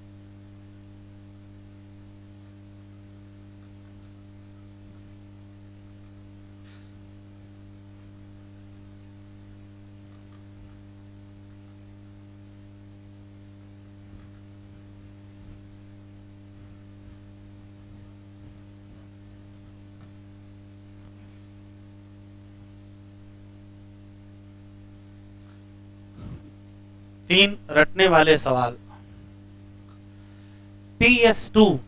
तीन रटने वाले सवाल। PS2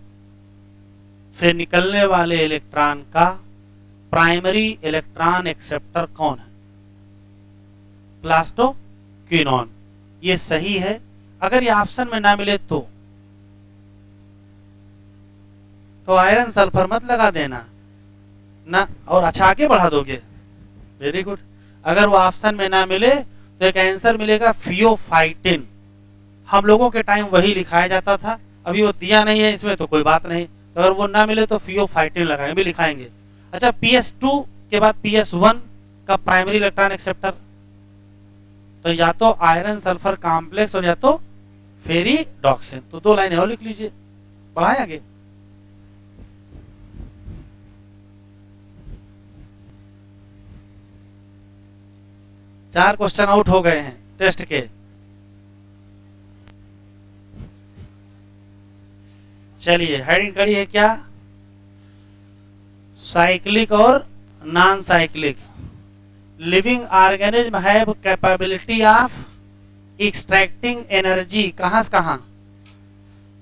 से निकलने वाले इलेक्ट्रॉन का प्राइमरी इलेक्ट्रॉन एक्सेप्टर कौन है? प्लास्टोक्विनोन। ये सही है। अगर ये ऑप्शन में ना मिले तो आयरन सल्फर मत लगा देना ना, और अच्छा आगे बढ़ा दोगे। Very good. अगर वो ऑप्शन में ना मिले तो एक आंसर मिलेगा फियोफाइटिन। हम लोगों के टाइम वही लिखाया जाता था, अभी वो दिया नहीं है इसमें तो कोई बात नहीं, तो अगर वो ना मिले तो फियोफाइटिन लगाएंगे, भी लिखाएंगे। अच्छा, PS2 के बाद PS1 का प्राइमरी इलेक्ट्रॉन एक्सेप्टर, तो या तो आयरन सल्फर कॉम्प्लेक्स और या तो फेरिडॉक्सिन। तो 2 लाइनें और लिख लीजिए, बढ़ाए आगे। चार क्वेश्चन आउट हो गए हैं टेस्ट के। चलिए, हेडिंग कड़ी है क्या? साइक्लिक और non cyclic. Living organism have capability of extracting energy कहां से कहां?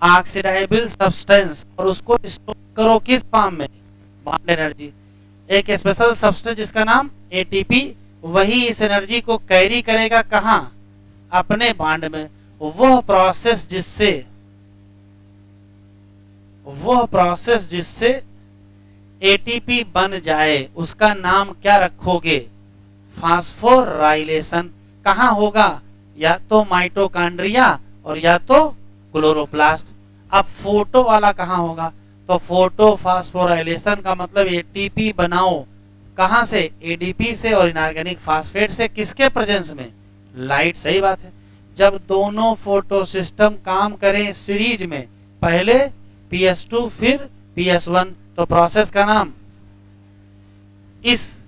ऑक्सीडाइबल सब्सटेंस, और उसको स्टोर करो किस फॉर्म में? Bond energy. एक स्पेशल सब्सटेंस जिसका नाम ATP, वही इस एनर्जी को कैरी करेगा कहां? अपने बॉन्ड में। वह प्रोसेस जिससे ATP बन जाए उसका नाम क्या रखोगे? फास्फोराइलेशन। कहां होगा? या तो माइटोकॉन्ड्रिया और या तो क्लोरोप्लास्ट। अब फोटो वाला कहां होगा? तो फोटो फास्फोराइलेशन का मतलब ATP बनाओ कहां से? ADP से और इनऑर्गेनिक फास्फेट से। किसके प्रेजेंस में? लाइट। सही बात है। जब दोनों फोटो सिस्टम काम करें सीरीज में, पहले PS2 फिर PS1, तो प्रोसेस का नाम, इस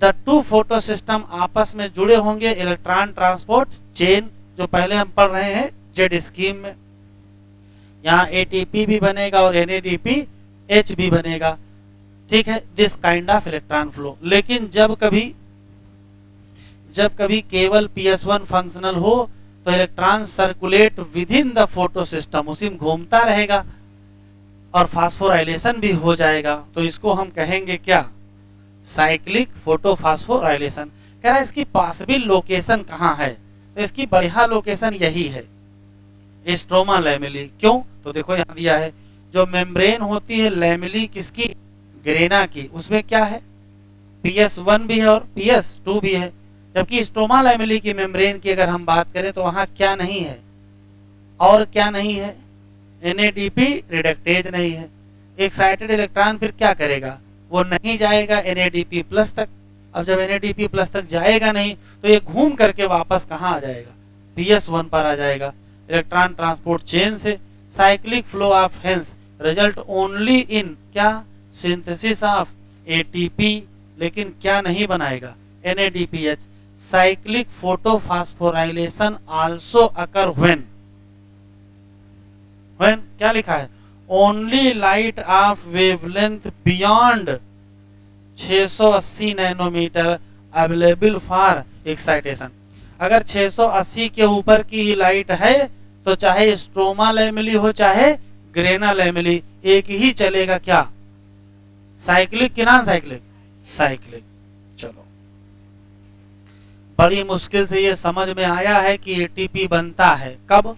द 2 फोटो सिस्टम आपस में जुड़े होंगे इलेक्ट्रॉन ट्रांसपोर्ट चेन, जो पहले हम पढ़ रहे हैं जेड स्कीम में। यहाँ ATP भी बनेगा और NADPH भी बनेगा। ठीक है, this kind of electron flow. लेकिन जब कभी केवल PS1 फंक्शनल हो तो electron circulate with in the photo system, उसी में घूमता रहेगा और फास्फोराइलेशन भी हो जाएगा। तो इसको हम कहेंगे क्या? Cyclic photophosphorylation. कह रहा है इसकी पॉसिबल लोकेशन कहाँ है? तो इसकी बढ़िया लोकेशन यही है, स्ट्रोमा लैमेली। क्यों? तो देखो यहाँ दिया है, जो मेम्ब्रेन होती है लैमेली किसकी, ग्रेना की, उसमें क्या है, PS1 भी है और PS2 भी है। जबकि स्ट्रोमा लैमेली की मेम्ब्रेन की अगर हम बात करें तो वहां क्या नहीं है, और क्या नहीं है, NADP रिडक्टेज नहीं है। एक्साइटेड इलेक्ट्रॉन फिर क्या करेगा, वो नहीं जाएगा NADP प्लस तक। अब जब NADP प्लस तक जाएगा नहीं तो ये घूम करके वापस कहाँ आ जाएगा, PS1 पर आ जाएगा। इलेक्ट्रॉन ट्रांसपोर्ट चेन से cyclic flow of hence result only in क्या, सिंथेसिस ऑफ ATP, लेकिन क्या नहीं बनाएगा, NADPH। Cyclic photophosphorylation also occur when क्या लिखा है, only light of wavelength beyond 680 nanometer available for excitation. अगर 680 के ऊपर की ही लाइट है तो चाहे स्ट्रोमा लैमेली हो चाहे ग्रेना लैमेली, एक ही चलेगा, क्या, साइक्लिक कि नॉन साइक्लिक, साइक्लिक। चलो, बड़ी मुश्किल से ये समझ में आया है कि ATP बनता है कब,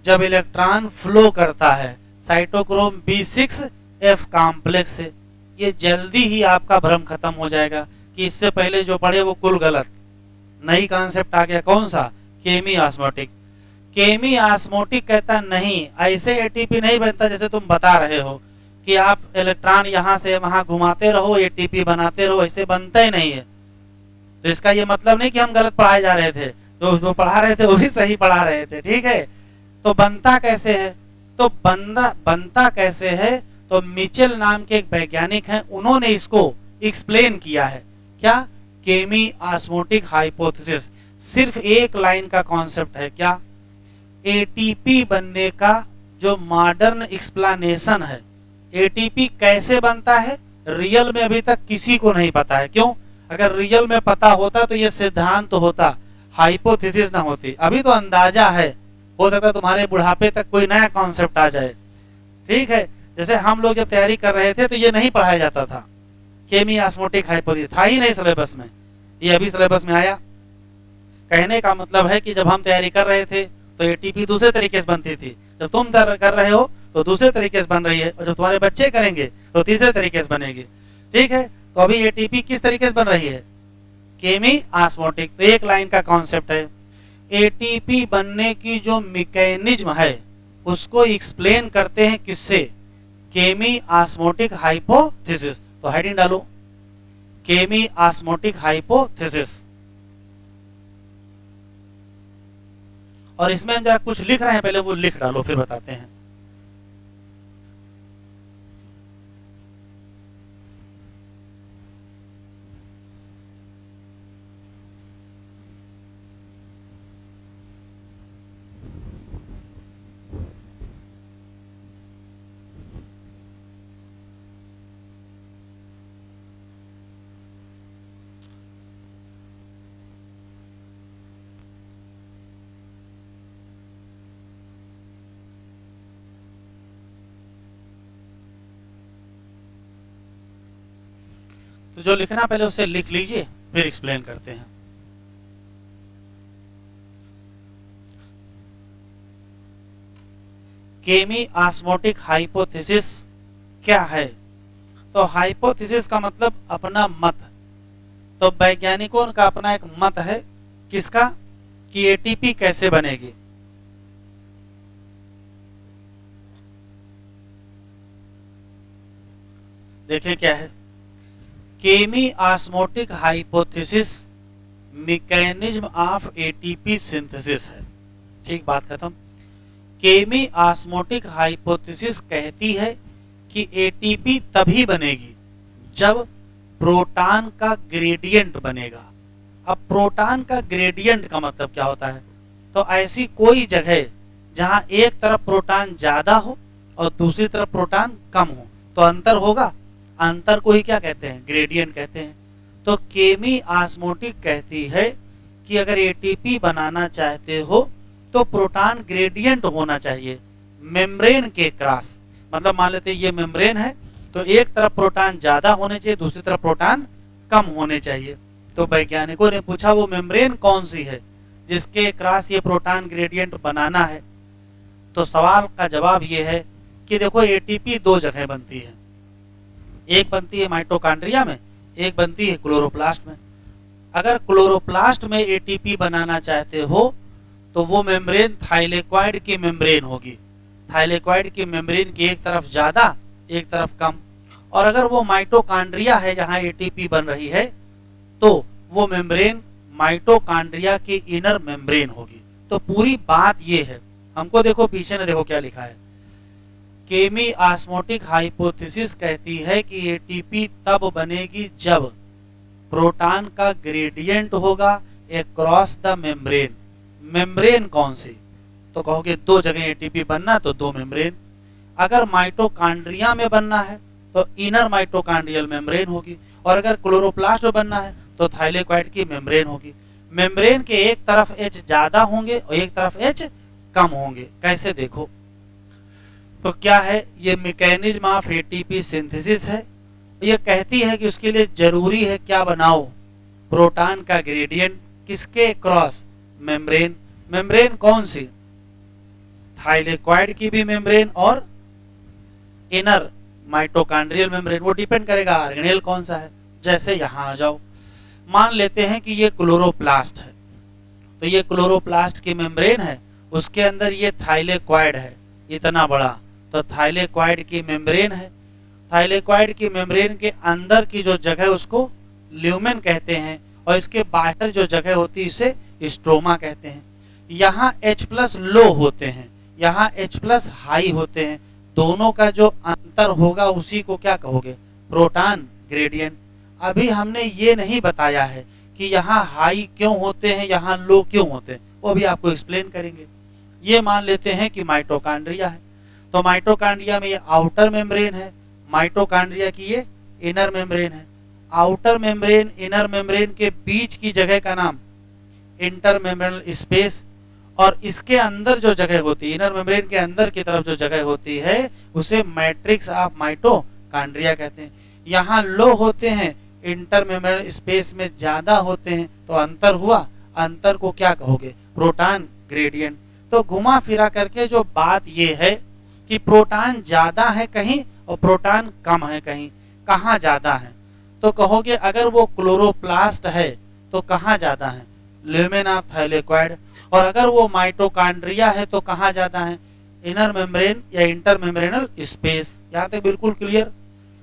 जब इलेक्ट्रॉन फ्लो करता है साइटोक्रोम B6F कॉम्प्लेक्स से। ये जल्दी ही आपका भ्रम खत्म हो जाएगा कि इससे पहले जो पढ़े वो कुल गलत। नई कॉन्सेप्ट आ गया, कौन सा, केमी ऑस्मोटिक। केमी ऑस्मोटिक कहता नहीं, ऐसे ATP नहीं बनता जैसे तुम बता रहे हो कि आप इलेक्ट्रॉन यहां से वहां घुमाते रहो ATP बनाते रहो, ऐसे बनता ही नहीं है। तो इसका ये मतलब नहीं कि हम गलत पढ़ाए जा रहे थे, जो पढ़ा रहे थे वो भी सही पढ़ा रहे थे, ठीक है। तो बनता कैसे है, तो बनता कैसे है, तो मिचेल नाम के एक वैज्ञानिक हैं, उन्होंने इसको एक्सप्लेन किया है, क्या, केमी ऑस्मोटिक हाइपोथेसिस। सिर्फ एक लाइन का कॉन्सेप्ट है, क्या, ATP बनने का जो मॉडर्न एक्सप्लेनेशन है। ATP कैसे बनता है रियल में अभी तक किसी को नहीं पता है। क्यों? अगर रियल में पता होता तो ये सिद्धांत तो होता, हाइपोथेसिस ना होती। अभी तो अंदाजा है, हो सकता है तुम्हारे बुढ़ापे तक कोई नया कॉन्सेप्ट आ जाए, ठीक है। जैसे हम लोग जब तैयारी कर रहे थे तो ये नहीं पढ़ाया जाता था, केमी ऑस्मोटिक हाइपोथेसिस था ही नहीं सिलेबस में, ये अभी सिलेबस में आया। कहने का मतलब है कि जब हम तैयारी कर रहे थे तो ATP दूसरे तरीके से बनती थी, जब तुम कर रहे हो तो दूसरे तरीके से बन रही है, और जब तुम्हारे बच्चे करेंगे तो तीसरे तरीके से बनेगी, ठीक है। तो अभी ATP किस तरीके से बन रही है, केमी ऑस्मोटिक। तो एक लाइन का कॉन्सेप्ट है, ATP बनने की जो मैकेनिज्म है उसको एक्सप्लेन करते हैं किससे, केमी ऑस्मोटिक हाइपोथेसिस। तो हेडिंग डालो, केमी ऑस्मोटिक हाइपोथेसिस। और इसमें हम जरा कुछ लिख रहे हैं, पहले वो लिख डालो फिर बताते हैं। तो जो लिखना पहले उसे लिख लीजिए, फिर एक्सप्लेन करते हैं। केमी ऑस्मोटिक हाइपोथेसिस क्या है, तो हाइपोथेसिस का मतलब अपना मत। तो वैज्ञानिकों का अपना एक मत है, किसका, कि ATP कैसे बनेगी। देखिए क्या है, chemiosmotic hypothesis mechanism of ATP synthesis है, ठीक, बात खत्म। केमी ऑस्मोटिक हाइपोथेसिस कहती है कि ATP तभी बनेगी जब प्रोटॉन का ग्रेडियंट बनेगा। अब प्रोटॉन का ग्रेडियंट का मतलब क्या होता है, तो ऐसी कोई जगह जहां एक तरफ प्रोटॉन ज्यादा हो और दूसरी तरफ प्रोटॉन कम हो, तो अंतर होगा, अंतर को ही क्या कहते हैं, ग्रेडियंट कहते हैं। तो केमी ऑस्मोटिक कहती है कि अगर ATP बनाना चाहते हो तो प्रोटॉन ग्रेडियंट होना चाहिए मेम्ब्रेन के क्रॉस। मतलब मान लेते ये मेम्ब्रेन है तो एक तरफ प्रोटॉन ज्यादा होने चाहिए, दूसरी तरफ प्रोटॉन कम होने चाहिए। तो वैज्ञानिकों ने पूछा वो मेम्ब्रेन कौन सी है, जिसके क्रॉस ये प्रोटॉन ग्रेडियंट बनाना है। तो सवाल का जवाब ये है कि देखो एटीपी दो जगह बनती है, एक बनती है माइटोकॉन्ड्रिया में, एक बनती है क्लोरोप्लास्ट में। अगर क्लोरोप्लास्ट में एटीपी बनाना चाहते हो तो वो मेम्ब्रेन थाइलेक्वाइड की मेम्ब्रेन होगी। थाइलेक्वाइड की मेम्ब्रेन की एक तरफ ज्यादा एक तरफ कम। और अगर वो माइटोकॉन्ड्रिया है जहां एटीपी बन रही है तो वो मेम्ब्रेन माइटोकॉन्ड्रिया की इनर मेम्ब्रेन होगी। तो पूरी बात ये है, हमको देखो पीछे ने देखो क्या लिखा है, केमी ऑस्मोटिक हाइपोथेसिस कहती है कि एटीपी तब बनेगी जब प्रोटॉन का ग्रेडियंट होगा अक्रॉस द मेम्ब्रेन। मेम्ब्रेन कौन सी? तो कहोगे दो जगह एटीपी बनना तो दो मेम्ब्रेन। अगर माइटोकॉन्ड्रिया में बनना है तो इनर माइटोकॉन्ड्रियल मेम्ब्रेन होगी, और अगर क्लोरोप्लास्ट में बनना है तो थाइलेक्वाइड की मेम्ब्रेन होगी। मेम्ब्रेन के एक तरफ एच ज्यादा होंगे और एक तरफ एच कम होंगे। कैसे देखो तो क्या है, ये मैकेनिज्म ऑफ एटीपी सिंथेसिस है। ये कहती है कि उसके लिए जरूरी है क्या बनाओ, प्रोटॉन का ग्रेडियंट किसके क्रॉस, मेम्ब्रेन। मेम्ब्रेन कौन सी? थाइलेक्वाइड की भी मेम्ब्रेन और इनर माइटोकॉन्ड्रियल मेम्ब्रेन। वो डिपेंड करेगा ऑर्गेनेल कौन सा है। जैसे यहां आ जाओ, मान लेते हैं कि ये क्लोरोप्लास्ट है, तो ये क्लोरोप्लास्ट की मेम्ब्रेन है, उसके अंदर ये थाइलेक्वाइड है इतना बड़ा, तो थाइलेक्वाइड की मेम्ब्रेन है। थाइलेक्वाइड की मेम्ब्रेन के अंदर की जो जगह उसको ल्यूमेन कहते हैं, और इसके बाहर जो जगह होती है इसे स्ट्रोमा कहते हैं। यहाँ H+ लो होते हैं, यहाँ H+ हाई होते हैं। दोनों का जो अंतर होगा उसी को क्या कहोगे, प्रोटॉन ग्रेडियंट। अभी हमने ये नहीं बताया है कि यहाँ हाई क्यों होते हैं, यहाँ लो क्यों होते हैं, वो भी आपको एक्सप्लेन करेंगे। ये मान लेते हैं कि माइटोकॉन्ड्रिया है, तो माइटोकॉन्ड्रिया में ये आउटर मेम्ब्रेन है, माइटोकॉन्ड्रिया की ये इनर मेम्ब्रेन है। आउटर मेम्ब्रेन इनर मेम्ब्रेन के बीच की जगह का नाम इंटरमेम्ब्रेनल स्पेस, और इसके अंदर जो जगह होती है, इनर मेम्ब्रेन के अंदर की तरफ जो जगह होती है उसे मैट्रिक्स ऑफ माइटोकॉन्ड्रिया कहते हैं। यहाँ लो होते हैं, इंटरमेम्ब्रेनल स्पेस में ज्यादा होते हैं, तो अंतर हुआ, अंतर को क्या कहोगे, प्रोटॉन ग्रेडियंट। तो घुमा फिरा करके जो बात ये है कि प्रोटॉन ज्यादा है कहीं और प्रोटॉन कम है कहीं। कहाँ ज्यादा है तो कहोगे अगर वो क्लोरोप्लास्ट है तो कहाँ ज्यादा है, ल्यूमेन ऑफ थाइलेक्वाइड। और अगर वो माइटोकॉन्ड्रिया है तो कहाँ ज्यादा है, इनर मेम्ब्रेन या इंटरमेम्ब्रेनल स्पेस। यहाँ तक बिल्कुल क्लियर।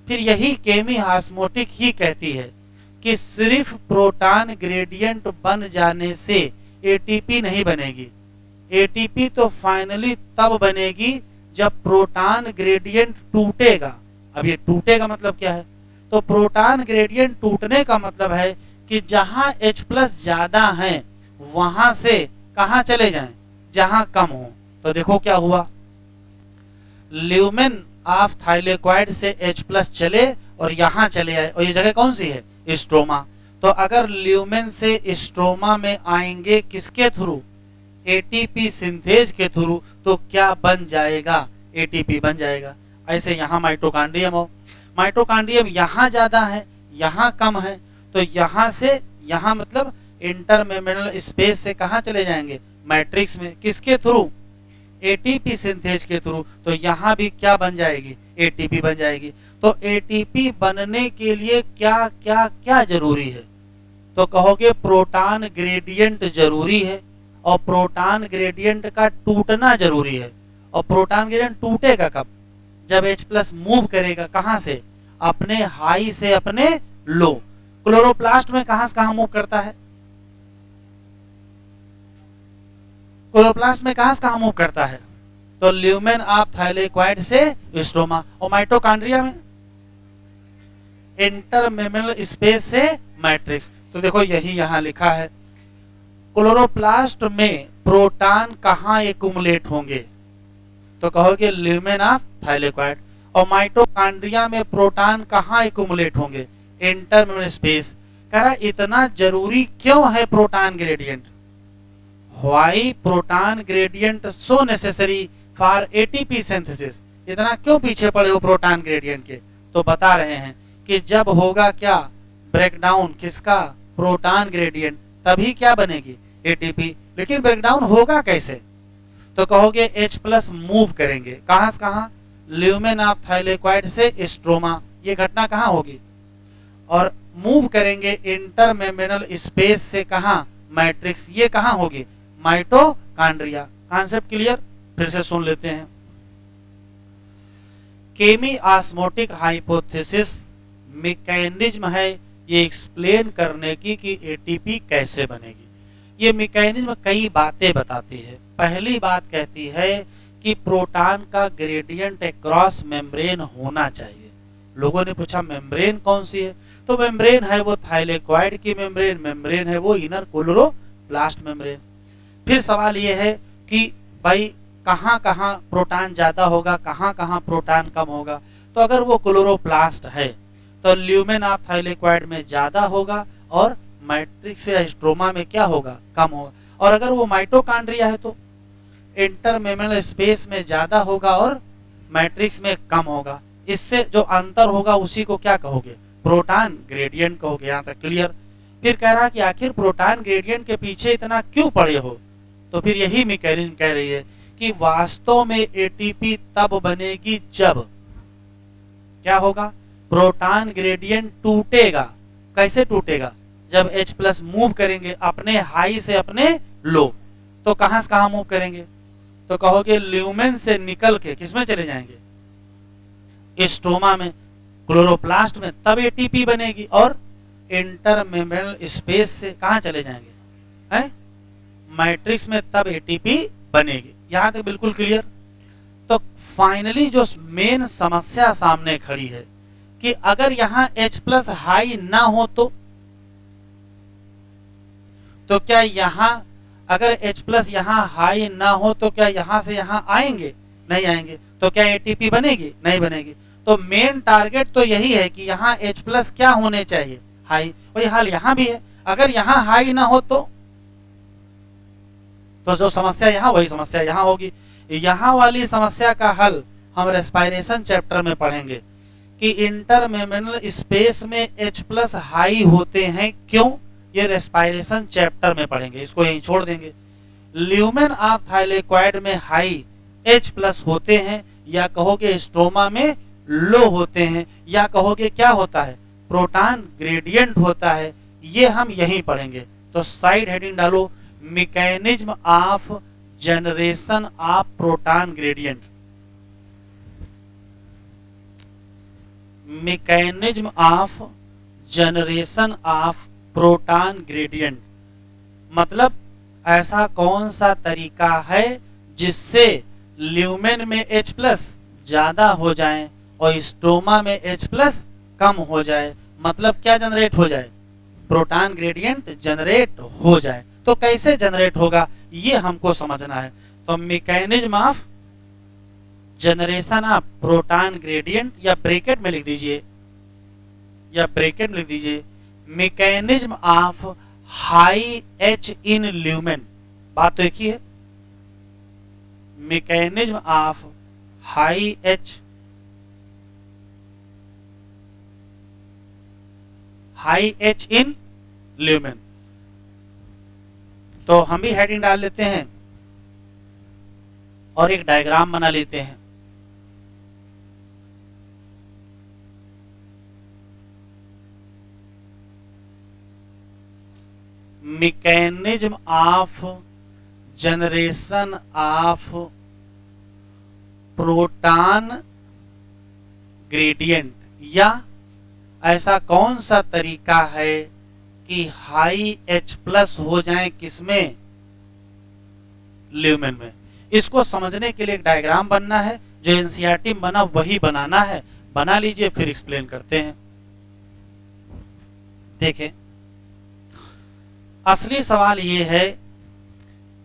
फिर यही केमी ऑस्मोटिक ही कहती है कि सिर्फ प्रोटॉन ग्रेडियंट बन जाने से एटीपी नहीं बनेगी। एटीपी तो फाइनली तब बनेगी जब प्रोटॉन ग्रेडियंट टूटेगा। अब ये टूटेगा मतलब क्या है, तो प्रोटॉन ग्रेडियंट टूटने का मतलब है कि जहां H+ ज्यादा है वहां से कहां चले जाएं, जहां कम हो। तो देखो क्या हुआ, ल्यूमेन ऑफ थाइलेक्वाइड से H+ चले और यहां चले आए, और ये जगह कौन सी है, स्ट्रोमा। तो अगर ल्यूमेन से स्ट्रोमा में आएंगे किसके थ्रू, एटीपी सिंथेज के थ्रू, तो क्या बन जाएगा, एटीपी बन जाएगा। ऐसे यहाँ माइटोकॉन्ड्रियम हो, माइटोकॉन्ड्रियम यहाँ ज्यादा है यहाँ कम है, तो यहाँ से यहाँ मतलब इंटरमेम्ब्रेनल स्पेस से कहाँ चले जाएंगे, मैट्रिक्स में। किसके थ्रू, एटीपी सिंथेज के थ्रू। तो यहाँ भी क्या बन जाएगी, एटीपी बन जाएगी। तो एटीपी बनने के लिए क्या क्या क्या जरूरी है, तो कहोगे प्रोटॉन ग्रेडियंट जरूरी है, और प्रोटॉन ग्रेडियंट का टूटना जरूरी है। और प्रोटॉन ग्रेडियंट टूटेगा कब, जब H+ मूव करेगा कहां से, अपने हाई से अपने लो। क्लोरोप्लास्ट में कहां से कहां मूव करता है, क्लोरोप्लास्ट में कहां से कहां मूव करता है, तो ल्यूमेन ऑफ थाइलेक्वाइड से स्ट्रोमा। और माइटोकॉन्ड्रिया में इंटरमेम्ब्रेनल स्पेस से मैट्रिक्स। तो देखो यही यहां लिखा है, क्लोरोप्लास्ट में प्रोटॉन कहां एक्युमुलेट होंगे, तो कहोगे ल्यूमेन ऑफ थाइलेक्वाइड। और माइटोकॉन्ड्रिया में प्रोटॉन कहां एक्युमुलेट होंगे, इंटरमेम्ब्रेनल स्पेस। कह रहा इतना जरूरी क्यों है proton gradient, why proton gradient so necessary for ATP synthesis. इतना क्यों पीछे पड़े हो प्रोटॉन ग्रेडियंट के, तो बता रहे हैं कि जब होगा क्या, ब्रेकडाउन किसका, प्रोटॉन ग्रेडियंट, तभी क्या बनेगी, एटीपी। लेकिन ब्रेकडाउन होगा कैसे? तो कहोगे H+ मूव करेंगे कहां से कहां, ल्यूमेन ऑफ थाइलेक्वाइड से स्ट्रोमा, ये घटना कहां होगी, और मूव करेंगे इंटरमेम्ब्रेनल स्पेस से कहां, मैट्रिक्स, ये कहां होगी, माइटोकॉन्ड्रिया। Concept clear? फिर से सुन लेते हैं। केमी ऑस्मोटिक हाइपोथेसिस मैकेनिज्म है ये एक्सप्लेन करने की कि एटीपी कैसे बनेगी। ये मैकेनिज्म कई बातें बताती है। पहली बात कहती है कि प्रोटॉन का ग्रेडियंट अक्रॉस मेम्ब्रेन होना चाहिए। लोगों ने पूछा मेम्ब्रेन कौन सी है, तो मेम्ब्रेन है वो थाइलेक्वाइड की मेम्ब्रेन, मेम्ब्रेन है वो इनर क्लोरोप्लास्ट मेम्ब्रेन। फिर सवाल ये है कि भाई कहां कहां प्रोटॉन ज्यादा होगा, कहां कहां प्रोटॉन कम होगा। तो अगर वो क्लोरोप्लास्ट है तो ल्यूमेन ऑफ थाइलेक्वाइड में ज्यादा होगा और मैट्रिक्स या स्ट्रोमा में क्या होगा, कम होगा। और अगर वो माइटोकॉन्ड्रिया है तो इंटरमेम्ब्रेनल स्पेस में ज्यादा होगा और मैट्रिक्स में कम होगा। इससे जो अंतर होगा उसी को क्या कहोगे, प्रोटॉन ग्रेडियंट कहोगे। यहाँ तक क्लियर? फिर कह रहा कि आखिर प्रोटॉन ग्रेडियंट के पीछे इतना क्यों पड़े हो, तो फिर यही मैकेनिज्म कह रही है कि वास्तव में एटीपी तब बनेगी जब क्या होगा, प्रोटॉन ग्रेडियंट टूटेगा। कैसे टूटेगा, जब H+ मूव करेंगे अपने हाई से अपने लो। तो कहां से कहां मूव करेंगे, तो कहोगे ल्यूमेन से निकल के किसमें चले जाएंगे, स्ट्रोमा में, क्लोरोप्लास्ट में, तब एटीपी बनेगी। और इंटरमेम्ब्रेनल स्पेस से कहां चले जाएंगे, हैं, मैट्रिक्स में, तब एटीपी बनेगी। यहां तक बिल्कुल क्लियर? तो फाइनली जो मेन समस्या सामने खड़ी है कि अगर यहां H+ हाई ना हो तो क्या यहां अगर H+ यहां हाई ना हो तो क्या यहां से यहां आएंगे, नहीं आएंगे। तो क्या एटीपी बनेगी, नहीं बनेगी। तो मेन टारगेट तो यही है कि यहां H+ क्या होने चाहिए, हाई। वही हाल यहां भी है, अगर यहां हाई ना हो तो जो समस्या यहां वही समस्या यहां होगी। यहां वाली समस्या का हल हम रेस्पिरेशन चैप्टर में पढ़ेंगे कि इंटरमेम्ब्रेनल स्पेस में H+ हाई होते हैं क्यों, ये रेस्पिरेशन चैप्टर में पढ़ेंगे, इसको यहीं छोड़ देंगे। ल्यूमेन ऑफ थाइलेक्वाइड में हाई H+ होते हैं, या कहोगे स्ट्रोमा में लो होते हैं, या कहोगे क्या होता है, प्रोटॉन ग्रेडियंट होता है, ये हम यहीं पढ़ेंगे। तो साइड हेडिंग डालो, mechanism of generation of proton gradient. Mechanism of generation of proton gradient मतलब ऐसा कौन सा तरीका है जिससे ल्यूमेन में H+ ज्यादा हो जाए और स्ट्रोमा में H+ कम हो जाए। मतलब क्या जनरेट हो जाए, प्रोटॉन ग्रेडियंट जनरेट हो जाए। तो कैसे जनरेट होगा ये हमको समझना है। तो mechanism of generation of proton gradient, या ब्रैकेट में लिख दीजिए, mechanism of high H in lumen. बात तो एक ही है, mechanism of high H in lumen. तो हम भी हेडिंग डाल लेते हैं और एक डायग्राम बना लेते हैं। Mechanism of generation of proton gradient, या ऐसा कौन सा तरीका है कि हाई H+ हो जाए किसमें, ल्यूमेन में। इसको समझने के लिए एक डायग्राम बनना है, जो एनसीईआरटी में बना वही बनाना है। बना लीजिए, फिर एक्सप्लेन करते हैं। देखें, असली सवाल ये है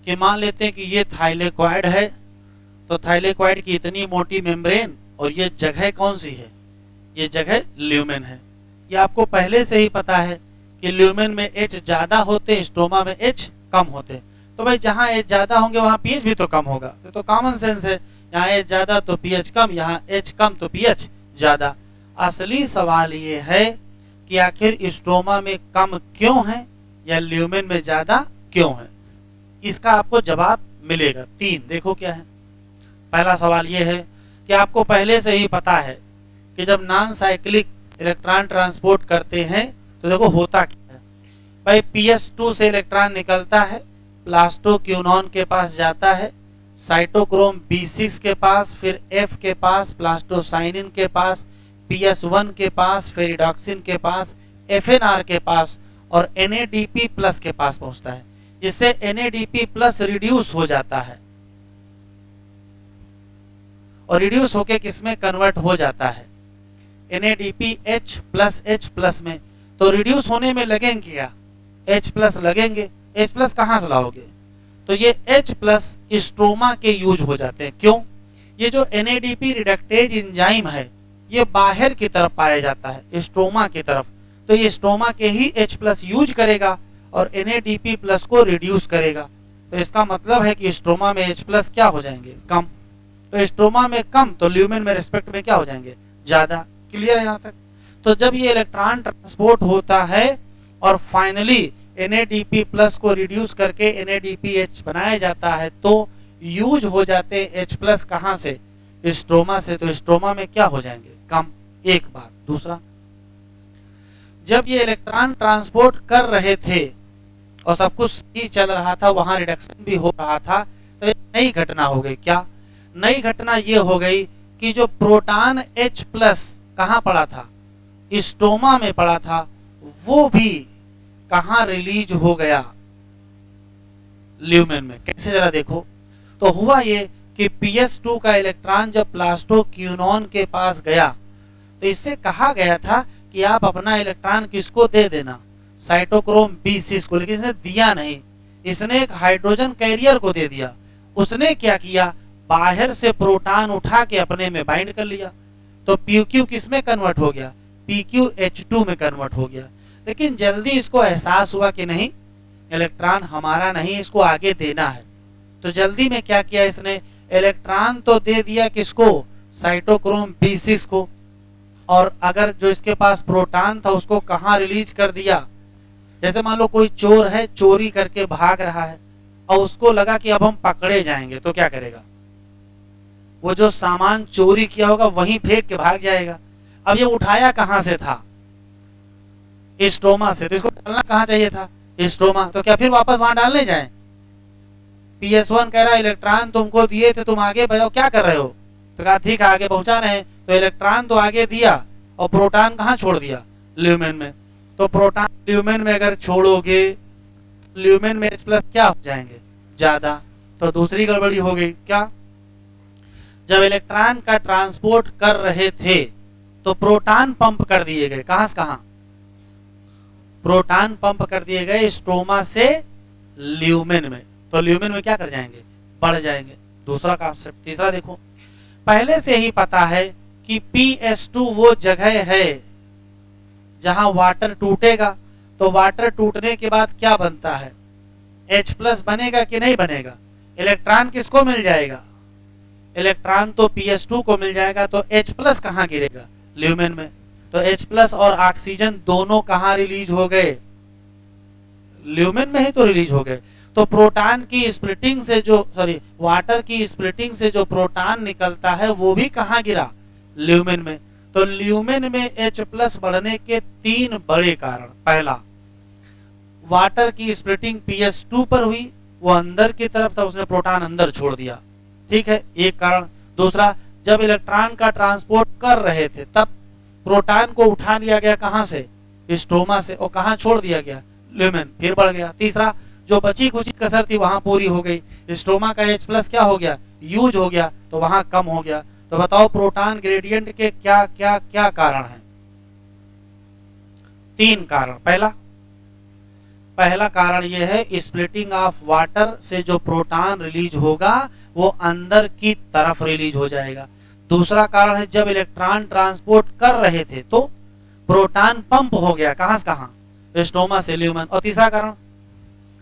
कि मान लेते हैं कि ये थाइलेक्वाइड है, तो थाइलेक्वाइड की इतनी मोटी मेम्ब्रेन, और ये जगह कौन सी है, ये जगह ल्यूमेन है। ये आपको पहले से ही पता है कि ल्यूमेन में H ज्यादा होते, स्ट्रोमा में H कम होते। तो भाई जहां H ज्यादा होंगे वहां pH भी तो कम होगा, तो कॉमन सेंस है, यहाँ H ज्यादा तो pH कम, यहाँ H कम तो pH ज्यादा। असली सवाल ये है कि आखिर स्ट्रोमा में कम क्यों है या ल्यूमेन में ज्यादा क्यों है। इसका आपको जवाब मिलेगा। 3 देखो क्या है। पहला सवाल ये है कि आपको पहले से ही पता है कि जब नॉन साइक्लिक इलेक्ट्रॉन ट्रांसपोर्ट करते हैं तो देखो होता क्या है भाई। PS2 से इलेक्ट्रॉन निकलता है, प्लास्टोक्यूनॉन के पास जाता है, साइटोक्रोम B6 के पास, फिर F के पास, प्लास्टोसाइनिन के पास, PS1 के पास, फिर रिडॉक्सिन के पास, FNR के पास और NADP प्लस के पास पहुंचता है, जिससे NADP प्लस रिड्यूस हो जाता है और रिड्यूस होके किसमें कन्वर्ट हो जाता है, NADP H प्लस में। तो रिड्यूस होने में लगेंगे क्या, H प्लस लगेंगे। H प्लस कहां से लाओगे, तो ये H प्लस स्ट्रोमा के यूज हो जाते हैं। क्यों, ये जो NADP रिडक्टेज एंजाइम है ये बाहर की तरफ पाया जाता है, स्ट्रोमा की तरफ, तो ये स्ट्रोमा के ही H प्लस यूज करेगा और NADP प्लस को रिड्यूस करेगा। तो इसका मतलब है कि स्ट्रोमा में H प्लस क्या हो जाएंगे, कम। तो स्ट्रोमा में कम तो ल्यूमेन में रिस्पेक्ट में क्या हो जाएंगे, ज्यादा। क्लियर है यहाँ तक। तो जब ये इलेक्ट्रॉन ट्रांसपोर्ट होता है और फाइनली NADP प्लस को रिड्यूस करके NADPH बनाया जाता है तो यूज हो जाते हैं H प्लस कहां से, स्ट्रोमा से। तो स्ट्रोमा में क्या हो जाएंगे, कम। एक बात। दूसरा, जब ये इलेक्ट्रॉन ट्रांसपोर्ट कर रहे थे और सब कुछ सही चल रहा था, वहां रिडक्शन भी हो रहा था, तो एक नई घटना हो गई। क्या नई घटना ये हो गई कि जो प्रोटॉन H प्लस कहां पड़ा था, स्ट्रोमा में पड़ा था, वो भी कहां रिलीज हो गया, ल्यूमेन में। कैसे, जरा देखो। तो हुआ ये कि PS2 का इलेक्ट्रॉन जब प्लास्टोक्यूनॉन के पास गया तो इससे कहा गया था कि आप अपना इलेक्ट्रॉन किसको दे देना, साइटोक्रोम B6 को, लेकिन इसने दिया नहीं। इसने एक हाइड्रोजन कैरियर को दे दिया। उसने क्या किया, बाहर से प्रोटॉन उठा के अपने में बाइंड कर लिया। तो PQ किस में कन्वर्ट हो गया, PQH2 में कन्वर्ट हो गया। लेकिन जल्दी इसको एहसास हुआ कि नहीं, इलेक्ट्रॉन हमारा नहीं, इसको आगे देना है। तो जल्दी में क्या किया इसने, इलेक्ट्रॉन तो दे दिया किसको, साइटोक्रोम B6 को, और अगर जो इसके पास प्रोटॉन था उसको कहां रिलीज कर दिया। जैसे मान लो कोई चोर है, चोरी करके भाग रहा है और उसको लगा कि अब हम पकड़े जाएंगे, तो क्या करेगा, वो जो सामान चोरी किया होगा वहीं फेंक के भाग जाएगा। अब ये उठाया कहां से था, स्ट्रोमा से, तो इसको डालना कहां चाहिए था, स्ट्रोमा। तो क्या फिर वापस वहां डालने जाए। PS1 कह रहा इलेक्ट्रॉन तुमको दिए थे, तुम आगे बढ़ाओ, क्या कर रहे हो। तो कहा ठीक है आगे पहुंचा रहे हैं। तो इलेक्ट्रॉन तो आगे दिया और प्रोटॉन कहां छोड़ दिया, ल्यूमेन में। तो प्रोटॉन ल्यूमेन में अगर छोड़ोगे, ल्यूमेन में H प्लस क्या हो जाएंगे, ज्यादा। तो दूसरी गड़बड़ी हो गई। क्या, जब इलेक्ट्रॉन का ट्रांसपोर्ट कर रहे थे तो प्रोटॉन पंप कर दिए गए, कहां से कहां, प्रोटॉन पंप कर दिए गए स्ट्रोमा से ल्यूमेन में। तो ल्यूमेन में क्या कर जाएंगे, बढ़ जाएंगे। दूसरा कॉन्सेप्ट। तीसरा देखो, पहले से ही पता है कि PS2 वो जगह है जहां वाटर टूटेगा। तो वाटर टूटने के बाद क्या बनता है, H प्लस बनेगा कि नहीं बनेगा। इलेक्ट्रॉन किसको मिल जाएगा, इलेक्ट्रॉन तो PS2 को मिल जाएगा। तो H प्लस कहां गिरेगा, ल्यूमेन में। तो H प्लस और ऑक्सीजन दोनों कहां रिलीज हो गए, ल्यूमेन में ही तो रिलीज हो गए। तो प्रोटॉन की स्प्लिटिंग से जो वाटर की स्प्लिटिंग से जो प्रोटॉन निकलता है वो भी कहां गिरा, ल्यूमेन में। तो ल्यूमेन में H प्लस बढ़ने के 3 बड़े कारण। पहला, वाटर की स्प्लिटिंग PS2 पर हुई, वो अंदर की तरफ था, उसने प्रोटॉन अंदर छोड़ दिया, ठीक है, एक कारण। दूसरा, जब इलेक्ट्रॉन का ट्रांसपोर्ट कर रहे थे तब प्रोटॉन को उठा लिया गया कहां से, स्ट्रोमा से, और कहां छोड़ दिया गया, ल्यूमेन, फिर बढ़ गया। तीसरा, जो बची कुछ कसर थी वहां पूरी हो गई, स्ट्रोमा का H प्लस क्या हो गया, यूज हो गया, तो वहां कम हो गया। तो बताओ प्रोटॉन ग्रेडियंट के क्या क्या क्या कारण हैं, 3 कारण। पहला कारण यह है स्प्लिटिंग ऑफ वाटर से जो प्रोटॉन रिलीज होगा वो अंदर की तरफ रिलीज हो जाएगा। दूसरा कारण है जब इलेक्ट्रॉन ट्रांसपोर्ट कर रहे थे तो प्रोटॉन पंप हो गया, कहां से कहां, स्ट्रोमा से ल्यूमेन। और तीसरा कारण,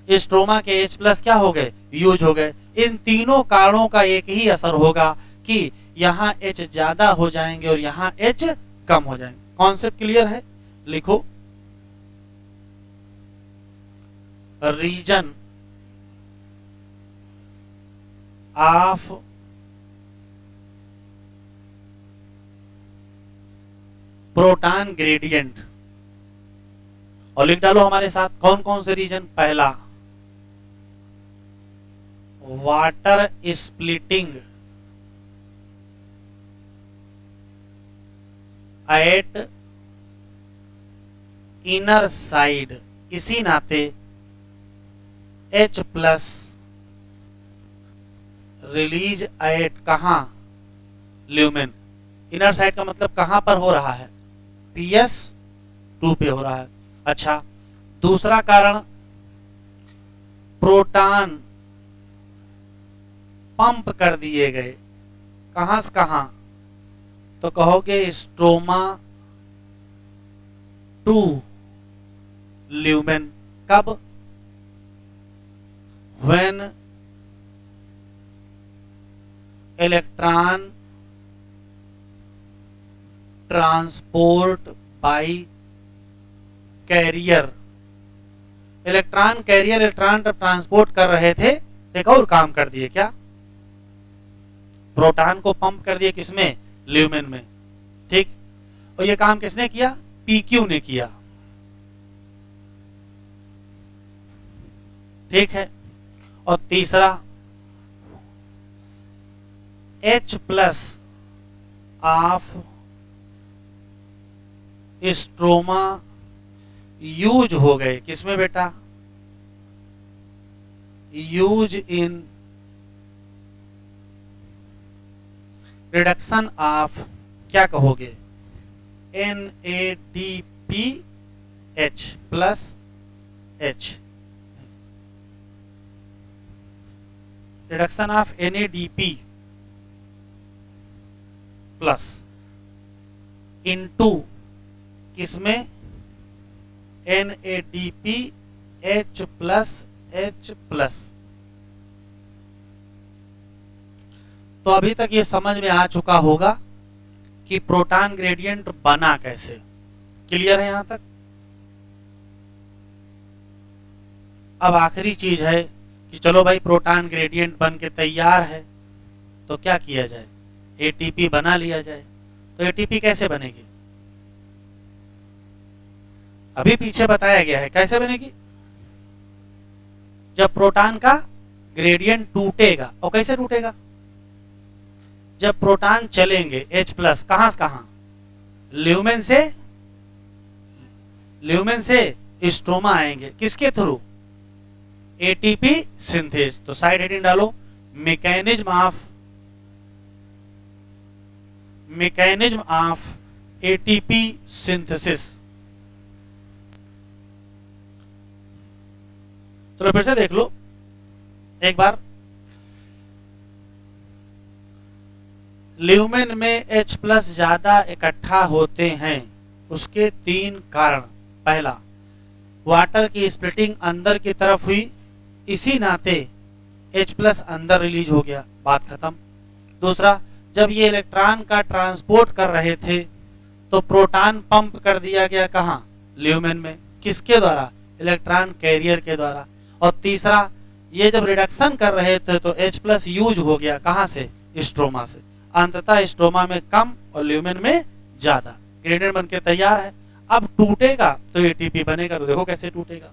स्ट्रोमा के H प्लस क्या हो गए, यूज हो गए। इन तीनों कारणों का एक ही असर होगा कि यहाँ H ज्यादा हो जाएंगे और यहाँ H कम हो जाएंगे। कॉन्सेप्ट क्लियर है, लिखो। रीजन ऑफ प्रोटॉन ग्रेडियंट, और लिख डालो हमारे साथ कौन कौन से रीजन। पहला water splitting eight inner side, इसी नाते H प्लस रिलीज एट कहां, ल्यूमेन। इनर साइड का मतलब कहां पर हो रहा है, PS2 पे हो रहा है। अच्छा, दूसरा कारण प्रोटॉन पंप कर दिए गए, कहां से कहां, तो कहोगे स्ट्रोमा टू ल्यूमेन। कब, when electron transport by carrier, electron carrier electron transport कर रहे थे, एक और काम कर दिए, क्या, प्रोटॉन को पंप कर दिए, किसमें, ल्यूमेन में। ठीक, और ये काम किसने किया, PQ ने किया। ठीक है, और तीसरा H plus of stroma use हो गए, किसमें बेटा, यूज इन रिडक्शन ऑफ, क्या कहोगे, NADPH plus H, reduction of NADP plus into किसमें, NADPH प्लस H प्लस। तो अभी तक ये समझ में आ चुका होगा कि प्रोटॉन ग्रेडियंट बना कैसे। क्लियर है यहां तक। अब आखिरी चीज है कि चलो भाई प्रोटॉन ग्रेडियंट बन के तैयार है, तो क्या किया जाए, ATP बना लिया जाए। तो ATP कैसे बनेगी, अभी पीछे बताया गया है कैसे बनेगी। जब प्रोटॉन का ग्रेडियंट टूटेगा, और कैसे टूटेगा, जब प्रोटॉन चलेंगे H प्लस कहां से कहां, ल्यूमेन से स्ट्रोमा आएंगे, किसके थ्रू, ATP सिंथेस। तो साइड हेडिंग डालो, मैकेनिज्म ऑफ ATP सिंथेसिस। चलो फिर से देख लो एक बार। ल्यूमेन में H प्लस ज्यादा इकट्ठा होते हैं, उसके 3 कारण। पहला, वाटर की स्प्लिटिंग अंदर की तरफ हुई, इसी नाते H प्लस अंदर रिलीज हो गया, बात खत्म। दूसरा, जब ये इलेक्ट्रॉन का ट्रांसपोर्ट कर रहे थे तो प्रोटॉन पंप कर दिया गया, कहां, ल्यूमेन में, किसके द्वारा, इलेक्ट्रॉन कैरियर के द्वारा। और तीसरा, ये जब रिडक्शन कर रहे थे तो H प्लस यूज हो गया, कहां से, स्ट्रोमा से। अंततः स्ट्रोमा में कम और ल्यूमेन में ज्यादा, ग्रेडियंट बन के तैयार है। अब टूटेगा तो ATP बनेगा, तो देखो कैसे टूटेगा।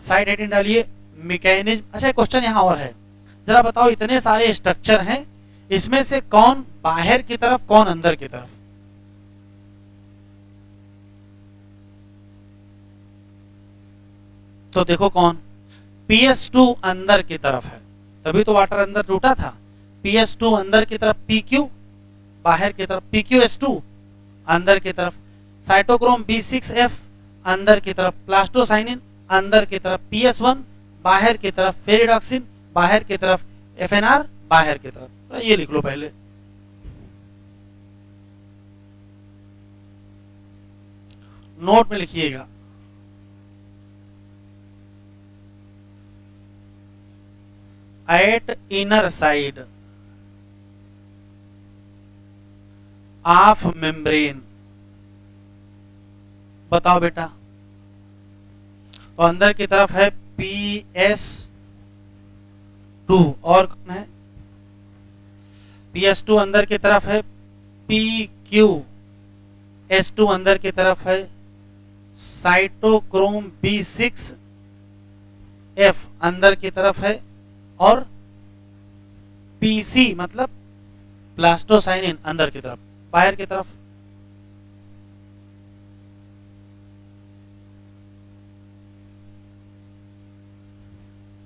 साइड हेडिंग डालिए, मैकेनिज्म। अच्छा, क्वेश्चन यहां और है, जरा बताओ, इतने सारे स्ट्रक्चर हैं, इसमें से कौन बाहर की तरफ, कौन अंदर की तरफ, तो देखो कौन, PS2 अंदर की तरफ है, तभी तो वाटर अंदर टूटा था। PS2 अंदर की तरफ, PQ बाहर की तरफ, PQS2 अंदर की तरफ, साइटोक्रोम B6F अंदर की तरफ, प्लास्टोसाइनिन अंदर की तरफ, PS1 बाहर की तरफ, फेरिडॉक्सिन बाहर की तरफ, FNR बाहर की तरफ। तो ये लिख लो पहले, नोट में लिखिएगा। Eight inner side of membrane, बताओ बेटा, तो अंदर की तरफ है PS2 और कौन है? PS2 अंदर की तरफ है, PQS2 अंदर की तरफ है, साइटोक्रोम B6F अंदर की तरफ है, और PC मतलब प्लास्टोसाइनिन अंदर की तरफ, बाहर की तरफ।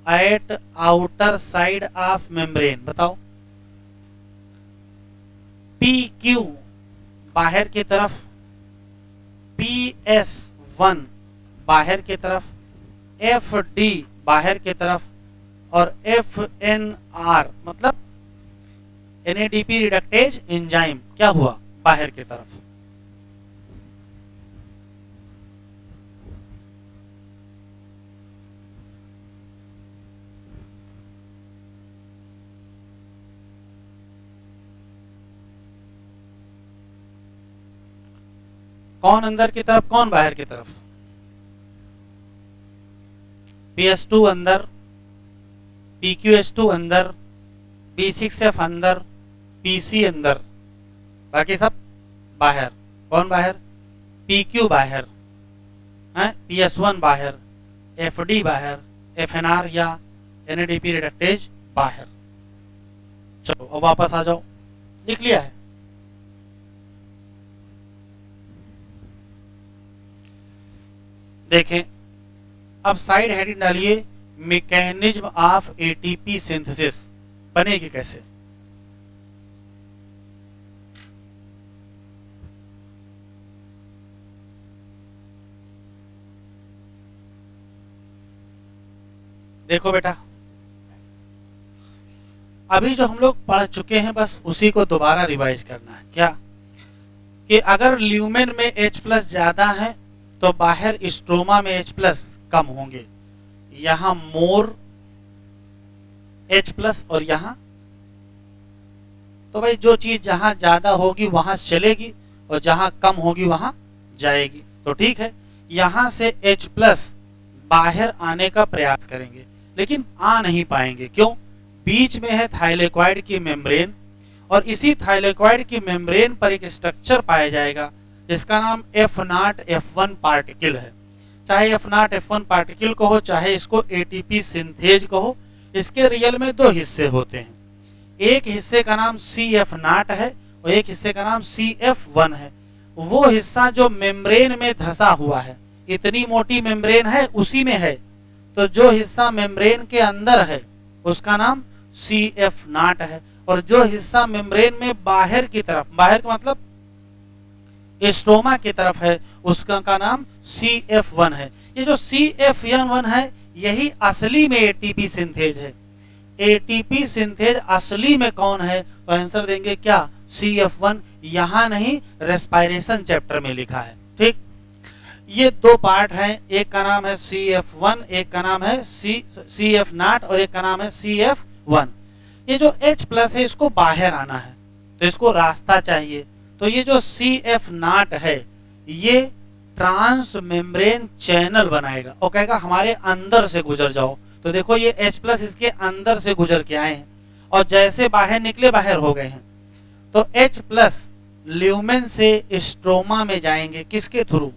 Eight outer side of membrane, बताओ। PQ बाहर की तरफ, PS1 बाहर की तरफ, FD बाहर की तरफ, और FNR मतलब NADP रिडक्टेज एंजाइम क्या हुआ? बाहर की तरफ। कौन अंदर की तरफ, कौन बाहर की तरफ? PS2 अंदर, PQS2 अंदर, B6F अंदर, PC अंदर, बाकी सब बाहर। कौन बाहर? PQ बाहर, PS1 बाहर, FD बाहर, FNR या NADP रिडक्टेज बाहर। चलो अब वापस आ जाओ, लिख लिया है? देखें, अब साइड हेडिंग डालिए, मैकेनिज्म ऑफ ATP सिंथेसिस बनेगी कैसे? देखो बेटा, अभी जो हम लोग पढ़ चुके हैं बस उसी को दोबारा रिवाइज करना है। क्या कि अगर ल्यूमेन में H+ ज्यादा है तो बाहर स्ट्रोमा में H+ कम होंगे। यहां मोर H+ और यहां, तो भाई जो चीज जहां ज्यादा होगी वहां से चलेगी और जहां कम होगी वहां जाएगी। तो ठीक है, यहां से H+ बाहर आने का प्रयास करेंगे लेकिन आ नहीं पाएंगे। क्यों? बीच में है थाइलेक्वाइड की मेम्ब्रेन, और इसी थाइलेक्वाइड की मेम्ब्रेन पर एक स्ट्रक्चर पाया जाएगा जिसका नाम F0F1 पार्टिकल है। चाहे F0F1 पार्टिकल कहो, चाहे इसको ATP सिंथेज कहो, इसके रियल में दो हिस्से होते हैं। एक हिस्से का नाम CF0 है और एक हिस्से का नाम CF1 है। वो हिस्सा जो मेम्ब्रेन में धंसा हुआ है, इतनी मोटी मेम्ब्रेन है उसी में है, तो जो हिस्सा मेम्ब्रेन के अंदर है उसका नाम CF0 है, और जो हिस्सा मेम्ब्रेन में बाहर की तरफ, बाहर का मतलब स्ट्रोमा की तरफ है, उसका का नाम CF1 है। ये जो CF1 है यही असली में ATP सिंथेज है। ATP सिंथेज असली में कौन है? तो आंसर देंगे क्या? CF1। यहां नहीं, रेस्पिरेशन चैप्टर में लिखा है। ठीक, ये दो पार्ट हैं, एक का नाम है CF1, एक का नाम है CF0 और एक का नाम है CF1। ये जो H+ है इसको बाहर आना है तो इसको रास्ता चाहिए। तो ये जो CF0 है ये ट्रांस मेम्ब्रेन चैनल बनाएगा और कहेगा हमारे अंदर से गुजर जाओ। तो देखो ये H+ इसके अंदर से गुजर के आए हैं और जैसे बाहर निकले बाहर हो गए हैं। तो H+ ल्यूमेन से स्ट्रोमा में जाएंगे, किसके थ्रू?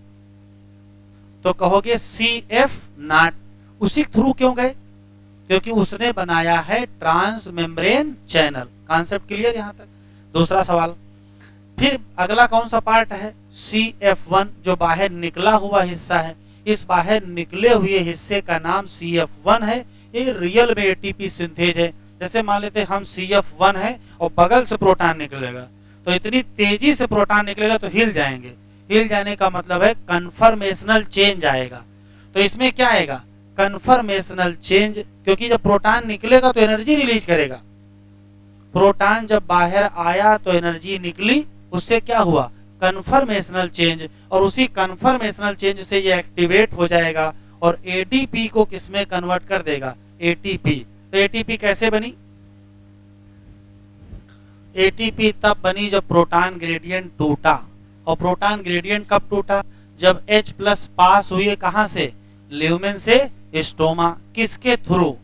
तो कहोगे CF0। उसी थ्रू क्यों गए? क्योंकि उसने बनाया है transmembrane channel. Concept clear यहां तक? दूसरा सवाल, फिर अगला कौन सा पार्ट है? CF1 जो बाहर निकला हुआ हिस्सा है। इस बाहर निकले हुए हिस्से का नाम CF1 है। ये रियल में ATP सिंथेज है। जैसे मान लेते हम CF1 है और बगल से प्रोटॉन निकलेगा, तो इतनी तेजी से प्रोटॉन निकलेगा तो हिल जाएंगे। हिल जाने का मतलब है कन्फर्मेशनल चेंज आएगा। तो इसमें क्या आएगा? कन्फर्मेशनल चेंज, क्योंकि जब प्रोटॉन निकलेगा तो एनर्जी रिलीज करेगा। प्रोटॉन जब बाहर आया तो एनर्जी निकली, उससे क्या हुआ? कन्फर्मेशनल चेंज, और उसी कन्फर्मेशनल चेंज से ये एक्टिवेट हो जाएगा और ATP को किसमें कन्वर्ट कर देगा? ATP। तो ATP कैसे बनी? ATP तब बनी जब प्रोटॉन ग्रेडियंट टूटा। और प्रोटॉन ग्रेडियंट कब टूटा? जब H+ पास हुए कहां से? ल्यूमेन से स्ट्रोमा। किसके थ्रू?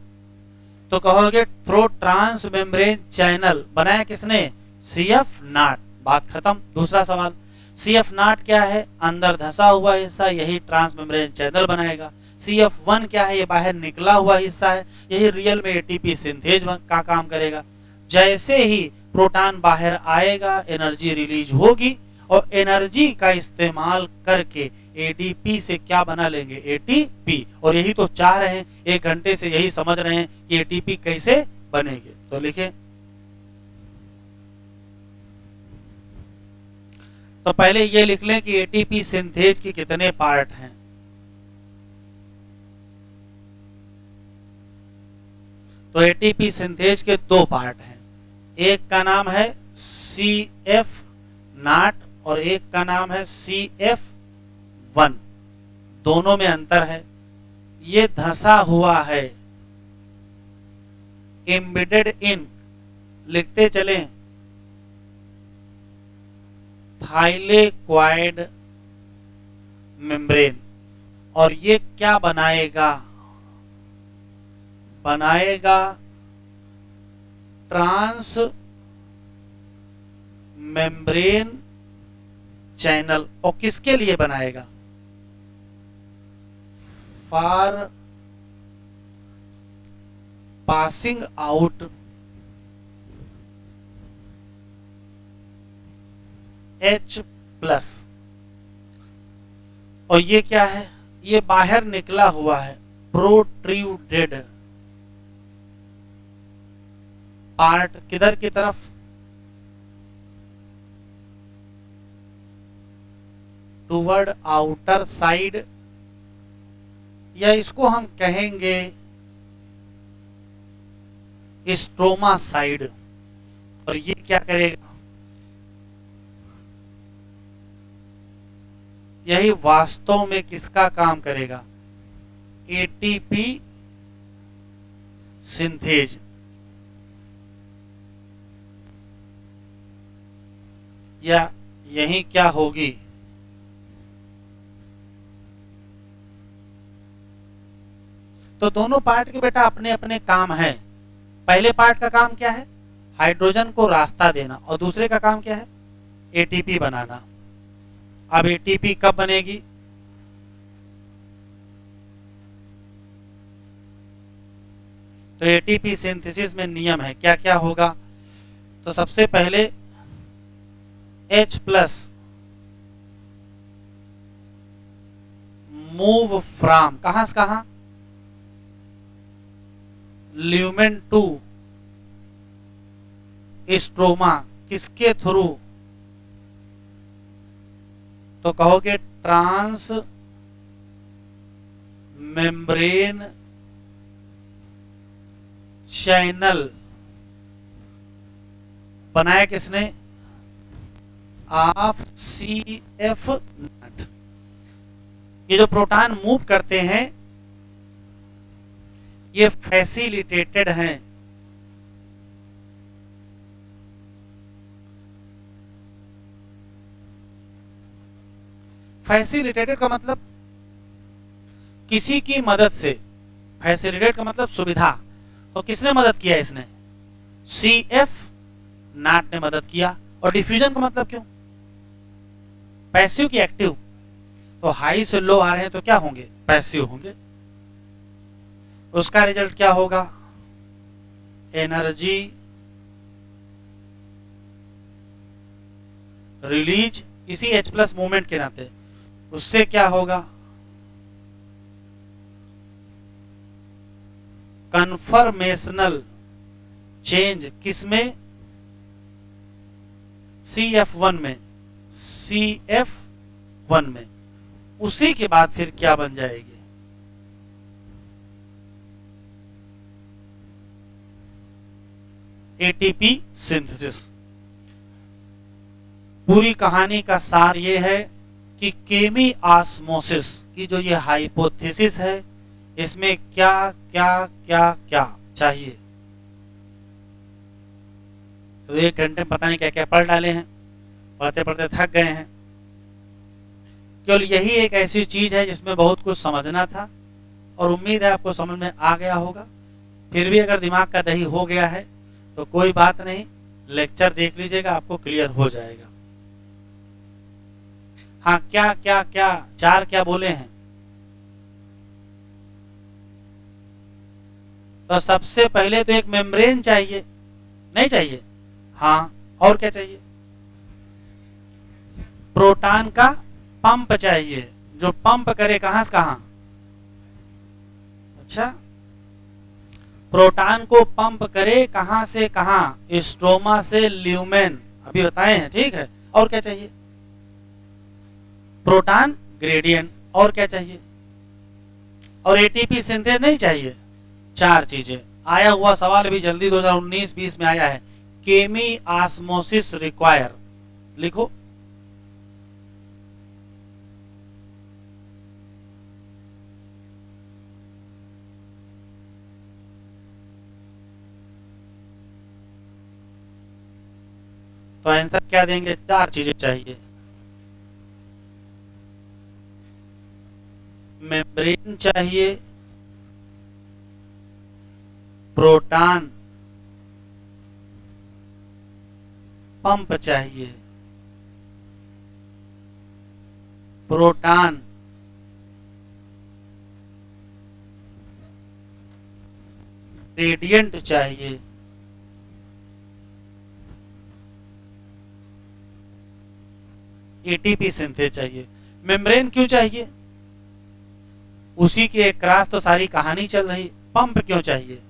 तो कहोगे थ्रो ट्रांस मेम्ब्रेन चैनल बनाया किसने? सीएफ नाट। बात खत्म। दूसरा सवाल, सीएफ नाट क्या है? अंदर धसा हुआ हिस्सा, यही ट्रांस मेम्ब्रेन चैनल बनाएगा। CF1 क्या है? ये बाहर निकला हुआ हिस्सा है, यही रियल में एटीपी सिंथेज का काम करेगा। जैसे ही प्रोटॉन बाहर आएगा एनर्जी रिलीज होगी और एनर्जी का इस्तेमाल करके एडीपी से क्या बना लेंगे? एटीपी। और यही तो चाह रहे हैं, 1 घंटे से यही समझ रहे हैं कि एटीपी कैसे बनेंगे। तो लिखें, तो पहले ये लिख लें कि एटीपी सिंथेज के कितने पार्ट हैं। तो एटीपी सिंथेज के 2 पार्ट हैं, एक का नाम है CF नाट और एक का नाम है CF1। दोनों में अंतर है। ये धंसा हुआ है, एम्बेडेड इन, लिखते चलें, थाइलेक्वाइड मेम्ब्रेन। और ये क्या बनाएगा? बनाएगा ट्रांस मेम्ब्रेन चैनल। और किसके लिए बनाएगा? For passing out H+। और ये क्या है? ये बाहर निकला हुआ है, प्रोट्रूडेड पार्ट। किधर की तरफ? टुवर्ड आउटर साइड, या इसको हम कहेंगे स्ट्रोमा साइड। और ये क्या करेगा? यही वास्तव में किसका काम करेगा? ATP synthase. या यही क्या होगी? तो दोनों पार्ट के बेटा अपने अपने काम है। पहले पार्ट का काम क्या है? हाइड्रोजन को रास्ता देना। और दूसरे का काम क्या है? एटीपी बनाना। अब एटीपी कब बनेगी? तो एटीपी सिंथेसिस में नियम है, क्या क्या होगा? तो सबसे पहले H+ मूव फ्रॉम, कहां से कहां? Lumen to stroma. किसके थ्रू? तो कहोगे ट्रांस मेम्ब्रेन चैनल। बनाया किसने? Of CF naught. ये जो प्रोटॉन मूव करते हैं ये फैसिलिटेटेड हैं फैसिलिटेटेड का मतलब किसी की मदद से। फैसिलिटेट का मतलब सुविधा। तो किसने मदद किया? इसने CF नाट ने मदद किया। और डिफ्यूजन का मतलब क्यों? पैसिव की एक्टिव। तो हाई से लो आ रहे हैं तो क्या होंगे? पैसिव होंगे। उसका रिजल्ट क्या होगा? एनर्जी रिलीज, इसी H+ मूवमेंट के नाते। उससे क्या होगा? Conformational change. किसमें? CF1 में। CF1 में। उसी के बाद फिर क्या बन जाएगी? ATP synthesis. पूरी कहानी का सार ये है कि केमी ऑस्मोसिस की जो ये हाइपोथेसिस है इसमें क्या क्या क्या क्या चाहिए। तो 1 घंटे में पता नहीं क्या क्या पढ़ डाले हैं, पढ़ते पढ़ते थक गए हैं। केवल यही एक ऐसी चीज है जिसमें बहुत कुछ समझना था और उम्मीद है आपको समझ में आ गया होगा। फिर भी अगर दिमाग का दही हो गया है तो कोई बात नहीं, लेक्चर देख लीजिएगा, आपको क्लियर हो जाएगा। हाँ, क्या क्या क्या चार क्या बोले हैं? तो सबसे पहले तो एक मेम्ब्रेन चाहिए, नहीं चाहिए? हाँ, और क्या चाहिए? प्रोटॉन का पंप चाहिए, जो पंप करे कहां से कहां। अच्छा, प्रोटॉन को पंप करे कहां से कहां? स्ट्रोमा से ल्यूमेन, अभी बताए हैं, ठीक है। और क्या चाहिए? Proton gradient. और क्या चाहिए? और एटीपी सिंथेज नहीं चाहिए। चार चीजें। आया हुआ सवाल भी जल्दी 2019-20 में आया है, केमी ऑस्मोसिस रिक्वायर, लिखो। तो आंसर क्या देंगे? चार चीजें चाहिए। मेम्ब्रेन चाहिए, प्रोटॉन पंप चाहिए, प्रोटॉन ग्रेडियंट चाहिए, एटीपी सिंथेज चाहिए। मेम्ब्रेन क्यों चाहिए? उसी के एक क्रॉस तो सारी कहानी चल रही। पंप क्यों चाहिए?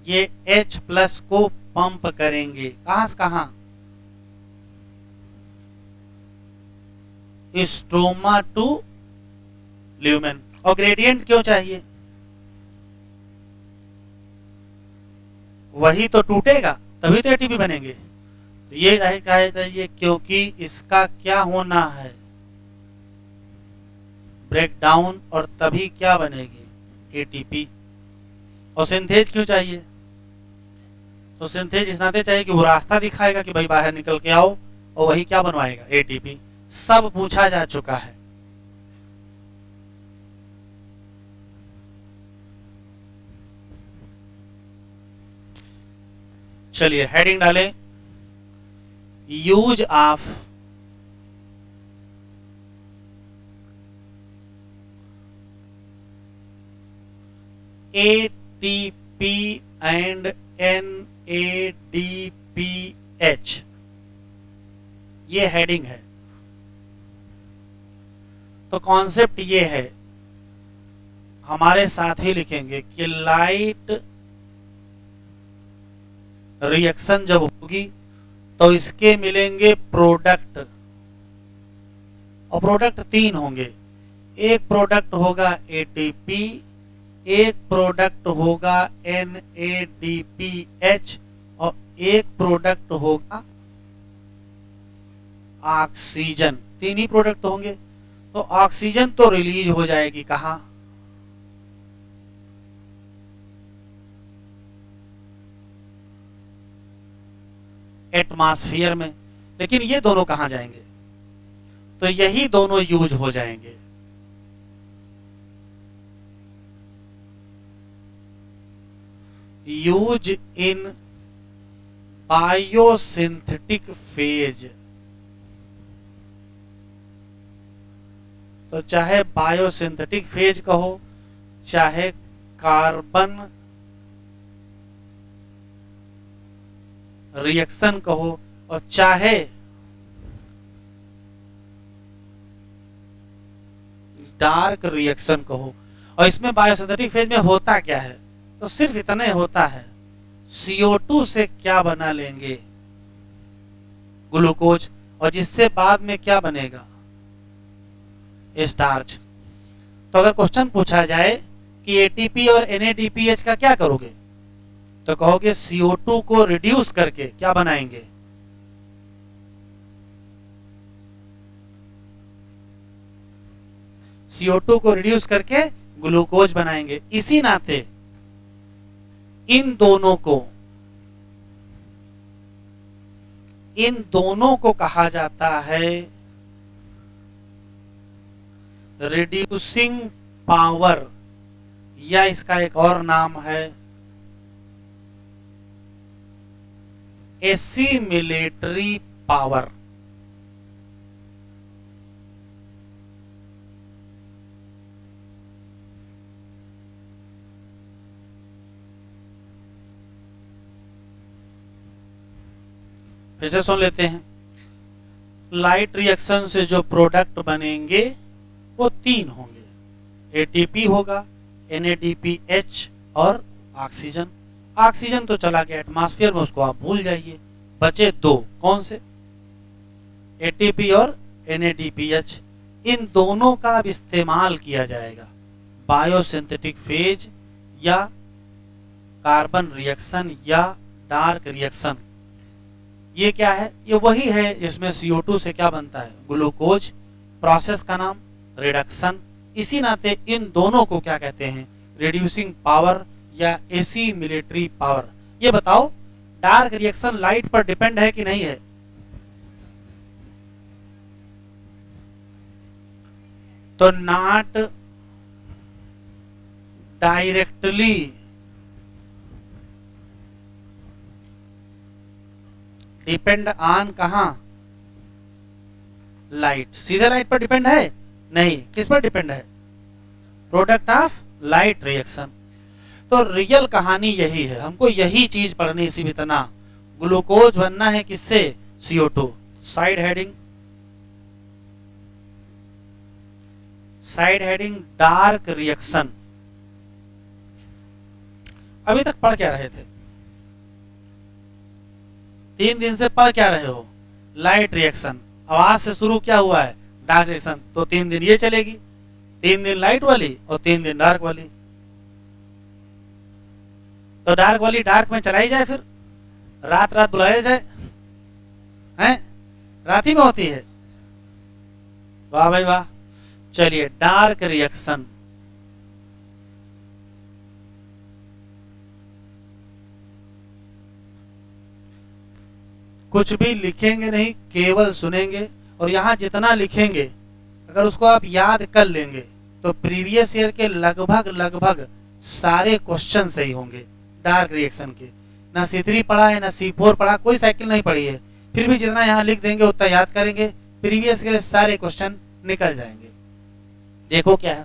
ये H+ को पंप करेंगे कहां से कहां? Stroma to lumen. और ग्रेडियंट क्यों चाहिए? वही तो टूटेगा तभी तो एटीपी बनेंगे। तो ये चाहिए क्योंकि इसका क्या होना है? ब्रेकडाउन, और तभी क्या बनेगी? एटीपी। और सिंथेज क्यों चाहिए? तो सिंथेज इस नाते चाहिए कि वो रास्ता दिखाएगा कि भाई बाहर निकल के आओ, और वही क्या बनवाएगा? एटीपी। सब पूछा जा चुका है। चलिए हेडिंग डालें, use of ATP and NADPH, ये हेडिंग है। तो कॉन्सेप्ट ये है, हमारे साथ ही लिखेंगे कि लाइट रिएक्शन जब होगी तो इसके मिलेंगे प्रोडक्ट, और प्रोडक्ट तीन होंगे। एक प्रोडक्ट होगा एटीपी, एक प्रोडक्ट होगा NADPH, और एक प्रोडक्ट होगा ऑक्सीजन। तीन ही प्रोडक्ट होंगे। तो ऑक्सीजन तो रिलीज हो जाएगी कहां? एटमॉस्फेयर में। लेकिन ये दोनों कहां जाएंगे? तो यही दोनों यूज हो जाएंगे। Use in biosynthetic phase. तो चाहे बायोसिंथेटिक फेज कहो, चाहे कार्बन रिएक्शन कहो, और चाहे डार्क रिएक्शन कहो। और इसमें बायोसिंथेटिक फेज में होता क्या है? तो सिर्फ इतना होता है, CO2 से क्या बना लेंगे? ग्लूकोज। और जिससे बाद में क्या बनेगा? स्टार्च। तो अगर क्वेश्चन पूछा जाए कि एटीपी और NADPH का क्या करोगे, तो कहोगे CO2 को रिड्यूस करके क्या बनाएंगे? CO2 को रिड्यूस करके ग्लूकोज बनाएंगे। इसी नाते इन दोनों को कहा जाता है रिड्यूसिंग पावर या इसका एक और नाम है एसिमिलेटरी पावर। फिर से सुन लेते हैं। लाइट रिएक्शन से जो प्रोडक्ट बनेंगे वो तीन होंगे, एटीपी होगा, NADPH और ऑक्सीजन। ऑक्सीजन तो चला गया एटमॉस्फेयर में, उसको आप भूल जाइए। बचे दो, कौन से? एटीपी और NADPH। इन दोनों का अब इस्तेमाल किया जाएगा बायोसिंथेटिक फेज या कार्बन रिएक्शन या डार्क रिएक्शन। ये क्या है? ये वही है जिसमें CO2 से क्या बनता है? ग्लूकोज। प्रोसेस का नाम रिडक्शन। इसी नाते इन दोनों को क्या कहते हैं? रिड्यूसिंग पावर या एसिमिलेटरी पावर। ये बताओ, डार्क रिएक्शन लाइट पर डिपेंड है कि नहीं है? तो नॉट डायरेक्टली डिपेंड ऑन कहां? लाइट। सीधे लाइट पर डिपेंड है? नहीं। किस पर डिपेंड है? Product of light reaction. तो रियल कहानी यही है, हमको यही चीज पढ़नी सी इतना। ग्लूकोज बनना है किससे? CO2। Side heading, side heading dark reaction. अभी तक पढ़ क्या रहे थे? 3 दिन से पढ़ क्या रहे हो? Light reaction. आवाज से शुरू क्या हुआ है? Dark reaction. तो 3 दिन ये चलेगी, 3 दिन लाइट वाली और 3 दिन डार्क वाली। तो डार्क वाली डार्क में चलाई जाए, फिर रात रात बुलाया जाए, हैं? रात ही में होती है। वाह भाई वाह। चलिए, डार्क रिएक्शन। कुछ भी लिखेंगे नहीं, केवल सुनेंगे। और यहां जितना लिखेंगे अगर उसको आप याद कर लेंगे तो प्रीवियस ईयर के लगभग लगभग सारे क्वेश्चन सही होंगे डार्क रिएक्शन के। ना C3 पढ़ा है, ना C4 पढ़ा, कोई साइकिल नहीं पढ़ी है, फिर भी जितना यहाँ लिख देंगे उतना याद करेंगे, प्रीवियस के सारे क्वेश्चन निकल जाएंगे। देखो क्या है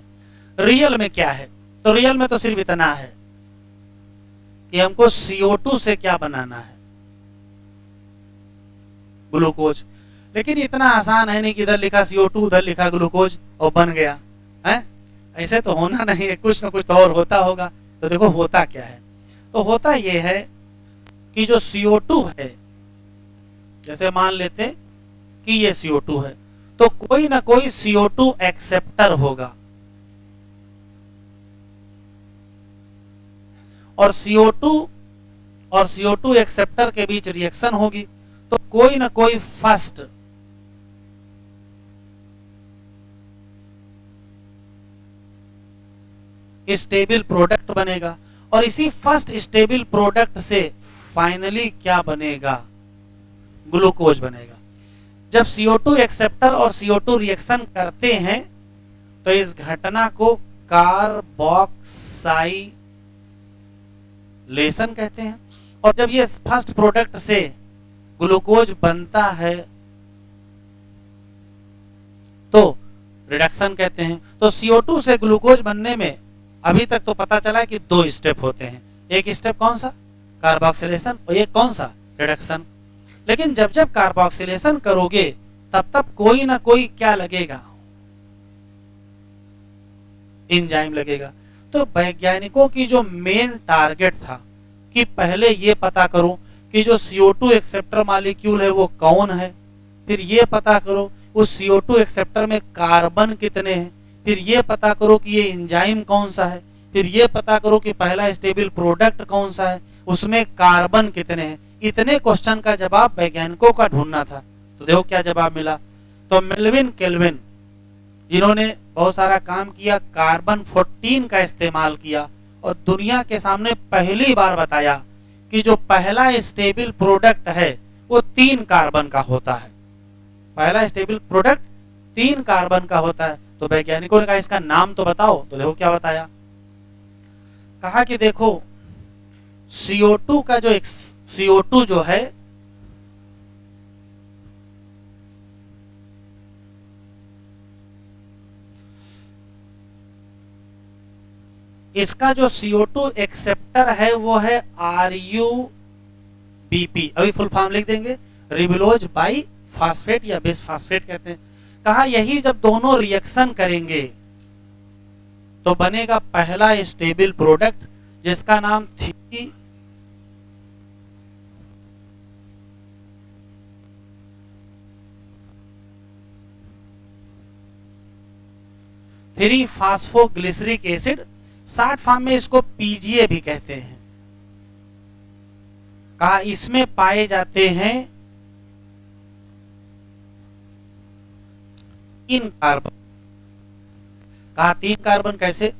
रियल में, क्या है? तो रियल में तो सिर्फ इतना है कि हमको CO2 से क्या बनाना है? ग्लूकोज। लेकिन इतना आसान है नहीं कि इधर लिखा CO2 उधर लिखा ग्लूकोज और बन गया है। ऐसे तो होना नहीं है, कुछ ना कुछ तो और होता होगा। तो देखो होता क्या है। तो होता यह है कि जो CO2 है, जैसे मान लेते कि ये CO2 है, तो कोई ना कोई CO2 एक्सेप्टर होगा और CO2 एक्सेप्टर के बीच रिएक्शन होगी। तो कोई ना कोई फर्स्ट स्टेबल प्रोडक्ट बनेगा और इसी फर्स्ट स्टेबल प्रोडक्ट से फाइनली क्या बनेगा? ग्लूकोज बनेगा। जब CO2 एक्सेप्टर और CO2 रिएक्शन करते हैं तो इस घटना को कार्बोक्साइलेशन कहते हैं। और जब ये फर्स्ट प्रोडक्ट से ग्लूकोज बनता है तो रिडक्शन कहते हैं। तो CO2 से ग्लूकोज बनने में अभी तक तो पता चला है कि 2 स्टेप होते हैं। एक स्टेप कौन सा? कार्बोक्सिलेशन। और एक कौन सा? रिडक्शन। लेकिन जब जब कार्बोक्सिलेशन करोगे तब तब कोई ना कोई क्या लगेगा? एंजाइम लगेगा। तो वैज्ञानिकों की जो मेन टारगेट था कि पहले ये पता करो कि जो CO2 एक्सेप्टर मॉलिक्यूल है वो कौन है, फिर ये पता करो उस CO2 एक्सेप्टर में कार्बन कितने हैं, फिर ये पता करो कि ये एंजाइम कौन सा है, फिर ये पता करो कि पहला स्टेबल प्रोडक्ट कौन सा है, उसमें कार्बन कितने हैं। इतने क्वेश्चन का जवाब वैज्ञानिकों का ढूंढना था। तो देखो क्या जवाब मिला। तो मेल्विन केल्विन जिन्होंने बहुत सारा काम किया, कार्बन 14 का इस्तेमाल किया और दुनिया के सामने पहली बार बताया कि जो पहला स्टेबल प्रोडक्ट है वो 3 कार्बन का होता है। पहला स्टेबल प्रोडक्ट 3 कार्बन का होता है। तो वैज्ञानिकों ने कहा इसका नाम तो बताओ। तो देखो क्या बताया। कहा कि देखो CO2 का जो CO2 जो है इसका जो CO2 एक्सेप्टर है वो है RUBP। अभी फुल फॉर्म लिख देंगे, रिबुलोज बाई फास्फेट या बिस फास्फेट कहते हैं। कहा यही जब दोनों रिएक्शन करेंगे तो बनेगा पहला स्टेबल प्रोडक्ट जिसका नाम three phosphoglyceric acid, short form में इसको PGA भी कहते हैं। कहा इसमें पाए जाते हैं 3 कार्बन। कहा 3 कार्बन कैसे,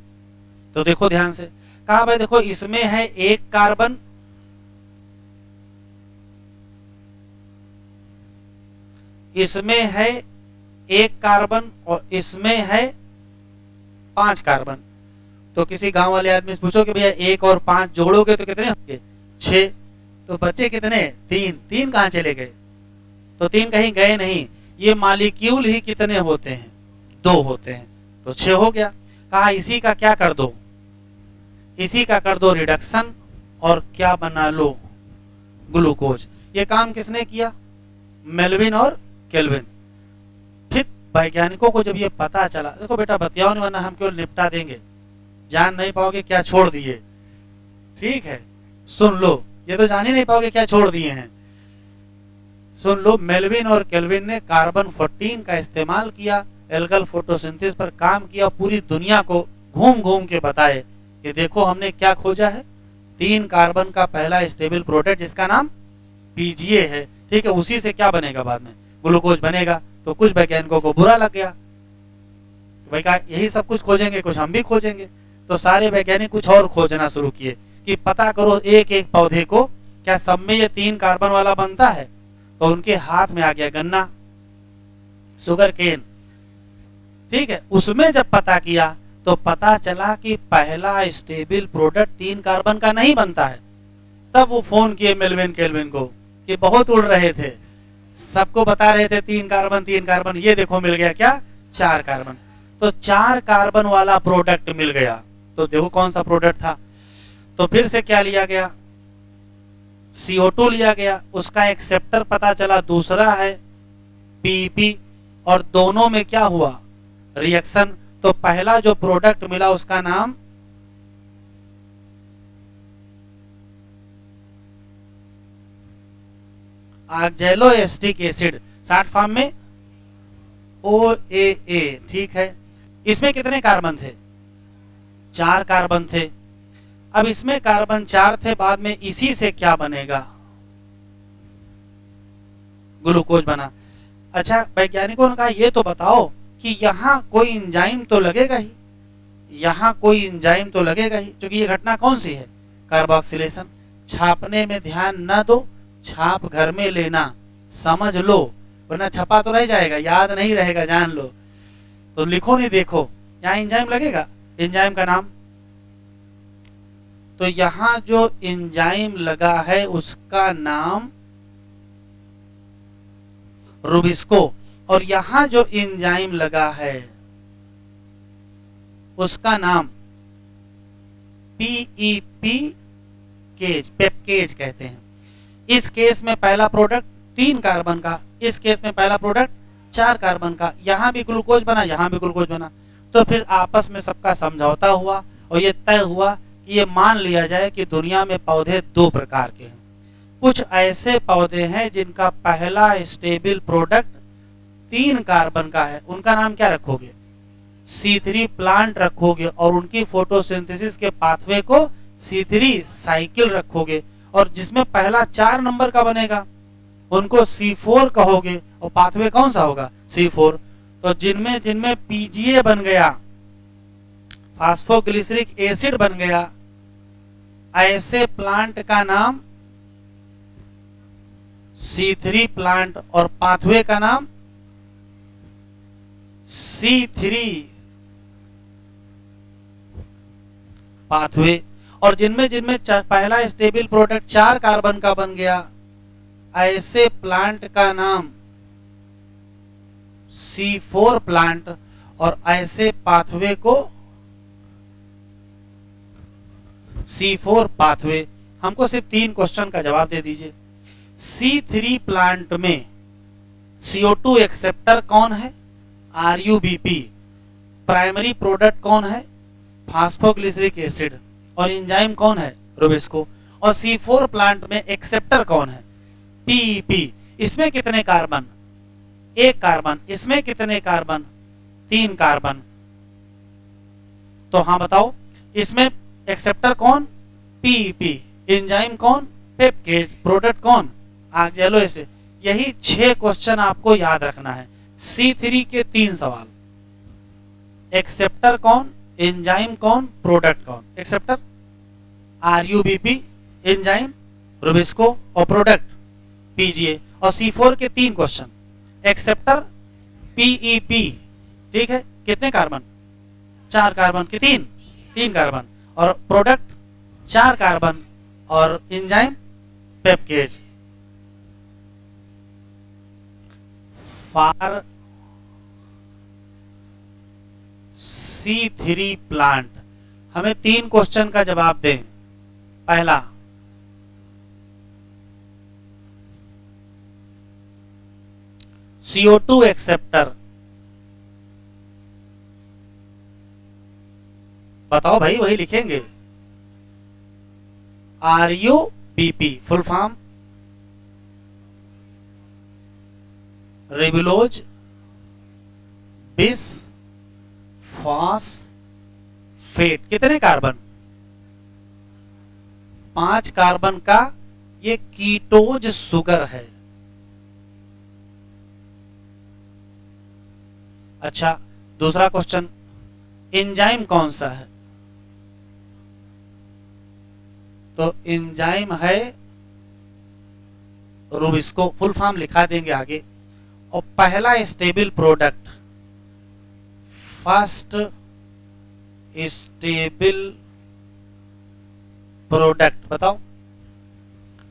तो देखो ध्यान से। कहा भाई देखो इसमें है 1 कार्बन, इसमें है 1 कार्बन और इसमें है 5 कार्बन। तो किसी गांव वाले आदमी से पूछो कि भैया 1 और 5 जोड़ोगे तो कितने होंगे, 6। तो बच्चे कितने, 3 कहां चले गए, तो 3 कहीं गए नहीं। ये मॉलिक्यूल ही कितने होते हैं, 2 होते हैं, तो 6 हो गया। कहा इसी का क्या कर दो, इसी का कर दो रिडक्शन और क्या बना लो, ग्लूकोज। ये काम किसने किया, मेल्विन और केल्विन। फिर वैज्ञानिकों को जब ये पता चला, देखो बेटा बतियाओ नहीं वरना हम केवल निपटा देंगे, जान नहीं पाओगे क्या छोड़ दिए, ठीक है सुन लो, ये तो जान ही नहीं पाओगे क्या छोड़ दिए हैं। सुन लो, मेल्विन और केल्विन ने कार्बन 14 का इस्तेमाल किया, एल्गल फोटोसिंथेसिस पर काम किया, पूरी दुनिया को घूम घूम के बताए कि देखो हमने क्या खोजा है, 3 कार्बन का पहला स्टेबल प्रोडक्ट जिसका नाम PGA है, ठीक है। उसी से क्या बनेगा, बाद में ग्लूकोज बनेगा। तो कुछ वैज्ञानिकों को बुरा लग गया, भाई कहा यही सब कुछ खोजेंगे, कुछ हम भी खोजेंगे। तो सारे वैज्ञानिक कुछ और खोजना शुरू किए कि पता करो एक एक पौधे को क्या सब में ये 3 कार्बन वाला बनता है। तो उनके हाथ में आ गया गन्ना, शुगर केन, ठीक है। उसमें जब पता किया तो पता चला कि पहला स्टेबल प्रोडक्ट 3 कार्बन का नहीं बनता है। तब वो फोन किए मेल्विन केल्विन को कि बहुत उड़ रहे थे, सबको बता रहे थे 3 कार्बन 3 कार्बन, ये देखो मिल गया क्या, 4 कार्बन। तो 4 कार्बन वाला प्रोडक्ट मिल गया। तो देखो कौन सा प्रोडक्ट था, तो फिर से क्या लिया गया, CO2 लिया गया, उसका एक्सेप्टर पता चला दूसरा है PEP, और दोनों में क्या हुआ, रिएक्शन। तो पहला जो प्रोडक्ट मिला उसका नाम ऑक्सैलोएसिटिक एसिड, शॉर्ट फॉर्म में OAA, ठीक है। इसमें कितने कार्बन थे, 4 कार्बन थे। अब इसमें कार्बन 4 थे, बाद में इसी से क्या बनेगा, ग्लूकोज बना। अच्छा वैज्ञानिकों ने कहा ये तो बताओ कि यहाँ कोई एंजाइम तो लगेगा ही, यहाँ कोई एंजाइम तो लगेगा ही, क्योंकि ये घटना कौन सी है, कार्बोक्सिलेशन। छापने में ध्यान न दो, छाप घर में लेना, समझ लो, वरना छपा तो रह जाएगा, याद नहीं रहेगा, जान लो। तो लिखो नहीं, देखो यहाँ एंजाइम लगेगा, एंजाइम का नाम। तो यहां जो एंजाइम लगा है उसका नाम रुबिस्को, और यहां जो एंजाइम लगा है उसका नाम PEP केज, पेपकेज कहते हैं। इस केस में पहला प्रोडक्ट 3 कार्बन का, इस केस में पहला प्रोडक्ट 4 कार्बन का, यहां भी ग्लूकोज बना, यहां भी ग्लूकोज बना। तो फिर आपस में सबका समझौता हुआ और ये तय हुआ कि ये मान लिया जाए कि दुनिया में पौधे 2 प्रकार के हैं। कुछ ऐसे पौधे हैं जिनका पहला स्टेबल प्रोडक्ट 3 कार्बन का है, उनका नाम क्या रखोगे, C3 प्लांट रखोगे, और उनकी फोटोसिंथेसिस के पाथवे को C3 साइकिल रखोगे। और जिसमें पहला 4 नंबर का बनेगा उनको C4 कहोगे, और पाथवे कौन सा होगा, C4। तो जिनमें जिनमें PGA बन गया, फास्फोग्लिसरिक एसिड बन गया, ऐसे प्लांट का नाम C3 प्लांट, और पाथवे का नाम C3 पाथवे। और जिनमें जिनमें पहला स्टेबल प्रोडक्ट 4 कार्बन का बन गया, ऐसे प्लांट का नाम C4 प्लांट, और ऐसे पाथवे को C4 पाथवे। हमको सिर्फ 3 क्वेश्चन का जवाब दे दीजिए। C3 प्लांट में CO2 एक्सेप्टर कौन है? RUBP। प्राइमरी प्रोडक्ट कौन है? Phosphoglyceric acid. और एंजाइम कौन है? रुबिस्को। और C4 प्लांट में एक्सेप्टर कौन है? PEP। इसमें कितने कार्बन? 1 कार्बन। इसमें कितने कार्बन? 3 कार्बन। तो हाँ बताओ, इसमें एक्सेप्टर कौन? PEP। एंजाइम कौन? पेप्केज। प्रोडक्ट कौन? Oxalo acid. यही 6 क्वेश्चन आपको याद रखना है। C3 के 3 सवाल। एक्सेप्टर कौन? एंजाइम कौन? प्रोडक्ट कौन? एक्सेप्टर RUBP, एंजाइम रुबिस्को, और प्रोडक्ट PGA। और C4 के 3 क्वेश्चन। एक्सेप्टर PEP, ठीक है, कितने कार्बन? 4 कार्बन के 3 कार्बन। और प्रोडक्ट 4 कार्बन, और एंजाइम पेप्केज। फॉर C3 प्लांट हमें 3 क्वेश्चन का जवाब दें। पहला, CO2 एक्सेप्टर बताओ भाई, वही लिखेंगे। RUBP full form ribulose bis phosphate. कितने कार्बन? 5 कार्बन का ये कीटोज सुगर है। अच्छा, दूसरा क्वेश्चन, एंजाइम कौन सा है? तो एंजाइम है रुबिस्को। फुल फॉर्म लिखा देंगे आगे। और पहला stable product, first stable product बताओ।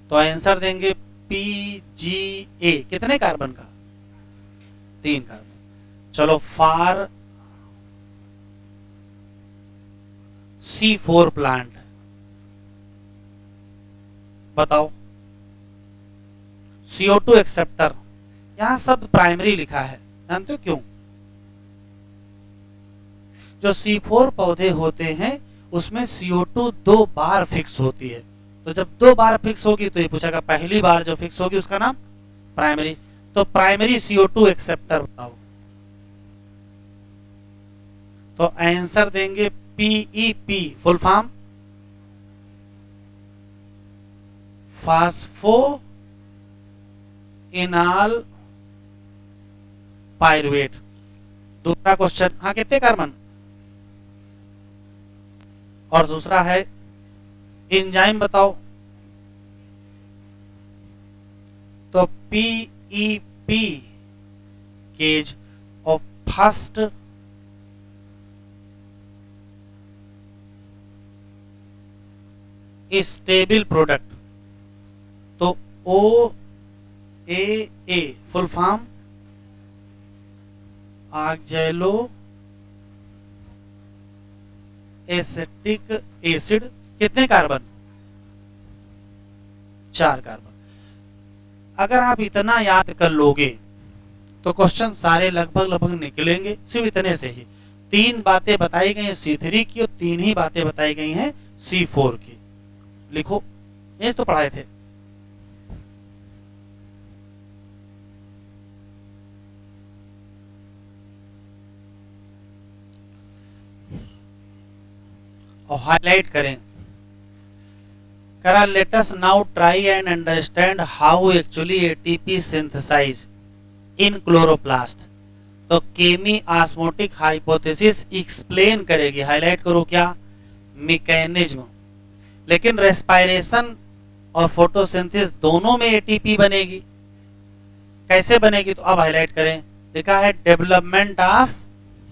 तो आंसर देंगे PGA। कितने कार्बन का? 3 कार्बन। चलो, फॉर C4 प्लांट बताओ। CO2 एक्सेप्टर, यहां सब प्राइमरी लिखा है, जानते हो क्यों? जो C4 पौधे होते हैं उसमें CO2 2 बार फिक्स होती है। तो जब 2 बार फिक्स होगी तो ये पूछेगा पहली बार जो फिक्स होगी उसका नाम प्राइमरी। तो प्राइमरी CO2 एक्सेप्टर बताओ। तो आंसर देंगे PEP full form phosphoenolpyruvate. दूसरा क्वेश्चन, हाँ कितने कार्बन? और दूसरा है एंजाइम बताओ। तो PEP केज। और फर्स्ट स्टेबल प्रोडक्ट, तो OAA full form oxalo acetic acid. कितने कार्बन? 4 कार्बन। अगर आप इतना याद कर लोगे तो क्वेश्चन सारे लगभग निकलेंगे सिर्फ इतने से ही। 3 बातें बताई गई हैं C3 की और 3 ही बातें बताई गई हैं C4 की। लिखो, ये तो पढ़ाए थे। और हाईलाइट करें। करा, let us now try and understand how actually ATP synthesize in chloroplast. तो केमी ऑस्मोटिक हाइपोथेसिस एक्सप्लेन करेगी। हाईलाइट करो क्या? मैकेनिज्म। लेकिन रेस्पिरेशन और फोटोसिंथेसिस दोनों में एटीपी बनेगी। कैसे बनेगी? तो अब हाईलाइट करें। लिखा है development of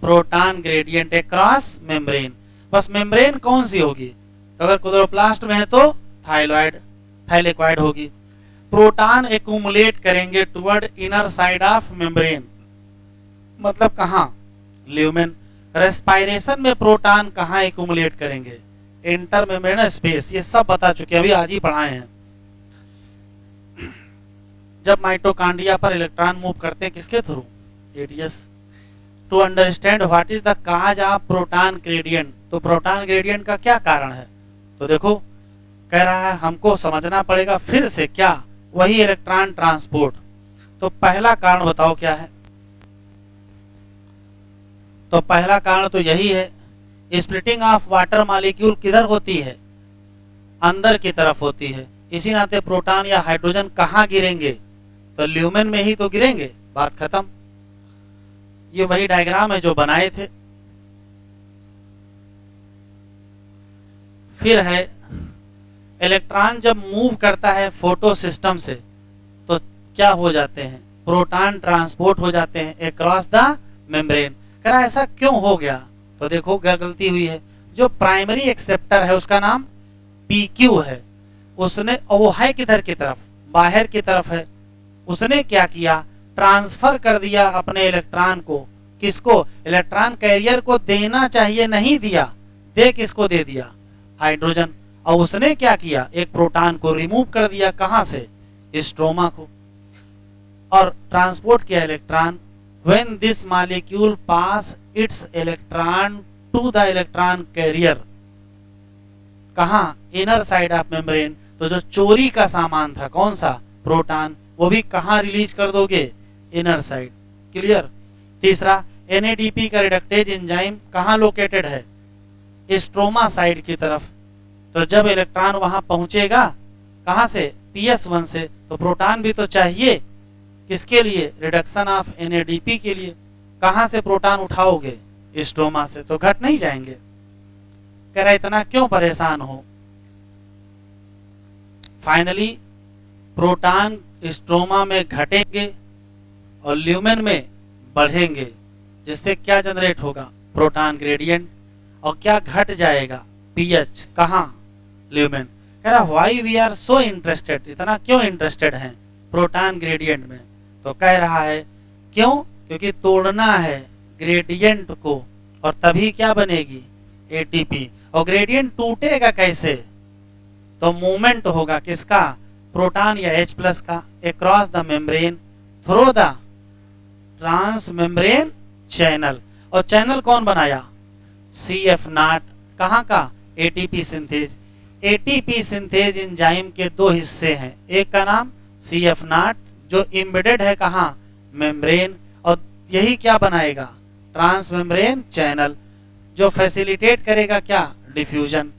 proton gradient across membrane. बस मेम्ब्रेन कौन सी होगी? तो अगर क्लोरोप्लास्ट में है तो थाइलॉइड थाइलेक्वाइड होगी। प्रोटॉन एक्यूमुलेट करेंगे toward inner side of membrane, मतलब कहाँ, ल्यूमेन। रेस्पायरेशन में प्रोटॉन कहाँ एक्यूमुलेट करेंगे, इंटर मेम्ब्रेन स्पेस। ये सब बता चुके हैं, अभी आज ही पढ़ाए हैं। जब माइटोकांड्रिया पर इलेक्ट्रॉन मूव करते हैं किसके through, ATS. To understand what is the cause of proton gradient, तो प्रोटॉन ग्रेडियंट का क्या कारण है, तो देखो कह रहा है हमको समझना पड़ेगा फिर से क्या, वही इलेक्ट्रॉन ट्रांसपोर्ट। तो पहला कारण बताओ क्या है, तो पहला कारण तो यही है, स्प्लिटिंग ऑफ वाटर मॉलिक्यूल किधर होती है, अंदर की तरफ होती है। इसी नाते प्रोटॉन या हाइड्रोजन कहाँ गिरेंगे, तो ल्यूमेन में ही तो गिरेंगे, बात खत्म। ये वही डायग्राम है जो बनाए थे। फिर है इलेक्ट्रॉन जब मूव करता है फोटो सिस्टम से तो क्या हो जाते हैं, प्रोटॉन ट्रांसपोर्ट हो जाते हैं अक्रॉस द मेम्ब्रेन। कह रहा ऐसा क्यों हो गया, तो देखो क्या गलती हुई है। जो प्राइमरी एक्सेप्टर है उसका नाम PQ है, उसने, वो है किधर की तरफ, बाहर की तरफ है। उसने क्या किया, ट्रांसफर कर दिया अपने इलेक्ट्रॉन को, किसको, इलेक्ट्रॉन कैरियर को देना चाहिए नहीं दिया, दे किसको दे दिया, हाइड्रोजन। और उसने क्या किया, एक प्रोटॉन को रिमूव कर दिया, कहां से, स्ट्रोमा को, और ट्रांसपोर्ट किया electron. When this molecule pass its electron to the electron carrier, कहां, इनर साइड ऑफ मेम्ब्रेन। तो जो चोरी का सामान था कौन सा, प्रोटॉन, वो भी कहां रिलीज कर दोगे, इनर साइड। क्लियर। तीसरा, NADP का रिडक्टेज एंजाइम कहां लोकेटेड है, स्ट्रोमा साइड की तरफ। तो जब इलेक्ट्रॉन वहां पहुंचेगा कहां से, PS1 से, तो प्रोटॉन भी तो चाहिए किसके लिए, रिडक्शन ऑफ NADP के लिए। कहां से प्रोटॉन उठाओगे, स्ट्रोमा से, तो घट नहीं जाएंगे। कह रहा इतना क्यों परेशान हो। फाइनली प्रोटॉन स्ट्रोमा में घटेंगे और ल्यूमेन में बढ़ेंगे, जिससे क्या जनरेट होगा, प्रोटॉन ग्रेडियंट। और क्या घट जाएगा, pH, कहां, ल्यूमेन। कह रहा why we are so interested, इतना क्यों इंटरेस्टेड हैं प्रोटॉन ग्रेडियंट में, तो कह रहा है क्यों, क्योंकि तोड़ना है ग्रेडियंट को और तभी क्या बनेगी, ATP। और ग्रेडियंट टूटेगा कैसे, तो मूवमेंट होगा किसका, प्रोटॉन या H+ का across the membrane through the transmembrane channel. और चैनल कौन बनाया, CF0, कहां का, ATP synthase. ATP synthase enzyme के दो हिस्से हैं, एक का नाम CF0 जो इम्बेडेड है कहां, मेम्ब्रेन, और यही क्या बनाएगा, ट्रांस मेम्ब्रेन चैनल, जो फैसिलिटेट करेगा क्या, डिफ्यूजन।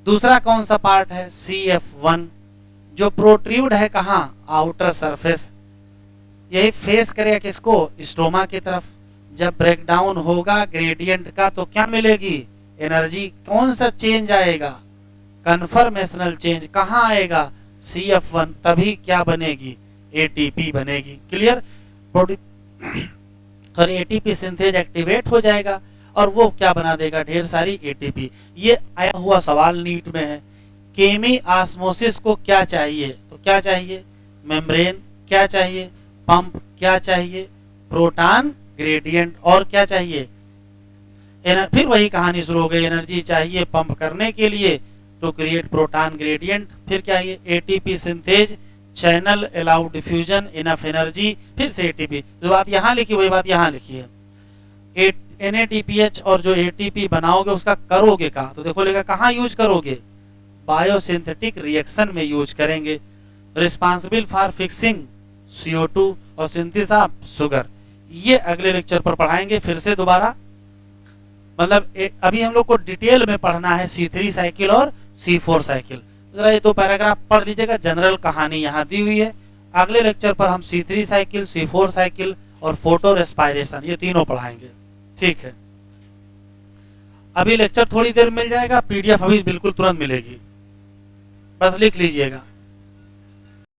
दूसरा कौन सा पार्ट है, CF1 जो प्रोट्रूड है कहां, आउटर सरफेस, यही फेस करेगा किसको, स्ट्रोमा की तरफ। जब ब्रेकडाउन होगा ग्रेडियंट का तो क्या मिलेगी, एनर्जी। कौन सा चेंज आएगा, कन्फर्मेशनल चेंज, कहां आएगा, CF1, तभी क्या बनेगी, ATP बनेगी। क्लियर। और ATP सिंथेज एक्टिवेट हो जाएगा और वो क्या बना देगा, ढेर सारी ATP। ये आया हुआ सवाल नीट में है। केमी ऑस्मोसिस को क्या चाहिए, तो क्या चाहिए, मेम्ब्रेन, क्या चाहिए, पंप, क्या चाहिए, प्रोटॉन ग्रेडियंट, और क्या चाहिए, फिर वही कहानी शुरू हो गई, एनर्जी चाहिए पंप करने के लिए टू क्रिएट प्रोटॉन ग्रेडियंट। फिर क्या है, ATP synthase channel allow diffusion enough energy, फिर से ATP। जो बात यहाँ लिखी वही बात यहाँ लिखी है। NADPH और जो ATP बनाओगे उसका करोगे कहाँ, तो देखो लेगा कहाँ यूज करोगे, बायोसिंथेटिक रिएक्शन में यूज करेंगे, रिस्पांसिबल फॉर फिक्सिंग CO2 और सिंथेसिस ऑफ शुगर। ये अगले लेक्चर पर पढ़ाएंगे फिर से दोबारा। मतलब अभी हम लोग को डिटेल में पढ़ना है C3 साइकिल और C4 साइकिल। जरा ये दो पैराग्राफ पढ़ लीजिएगा, जनरल कहानी यहाँ दी हुई है। अगले लेक्चर पर हम C3 साइकिल, C4 साइकिल और फोटो रेस्पायरेशन ये तीनों पढ़ाएंगे। ठीक है, अभी लेक्चर थोड़ी देर मिल जाएगा, PDF अभी बिल्कुल तुरंत मिलेगी, बस लिख लीजिएगा।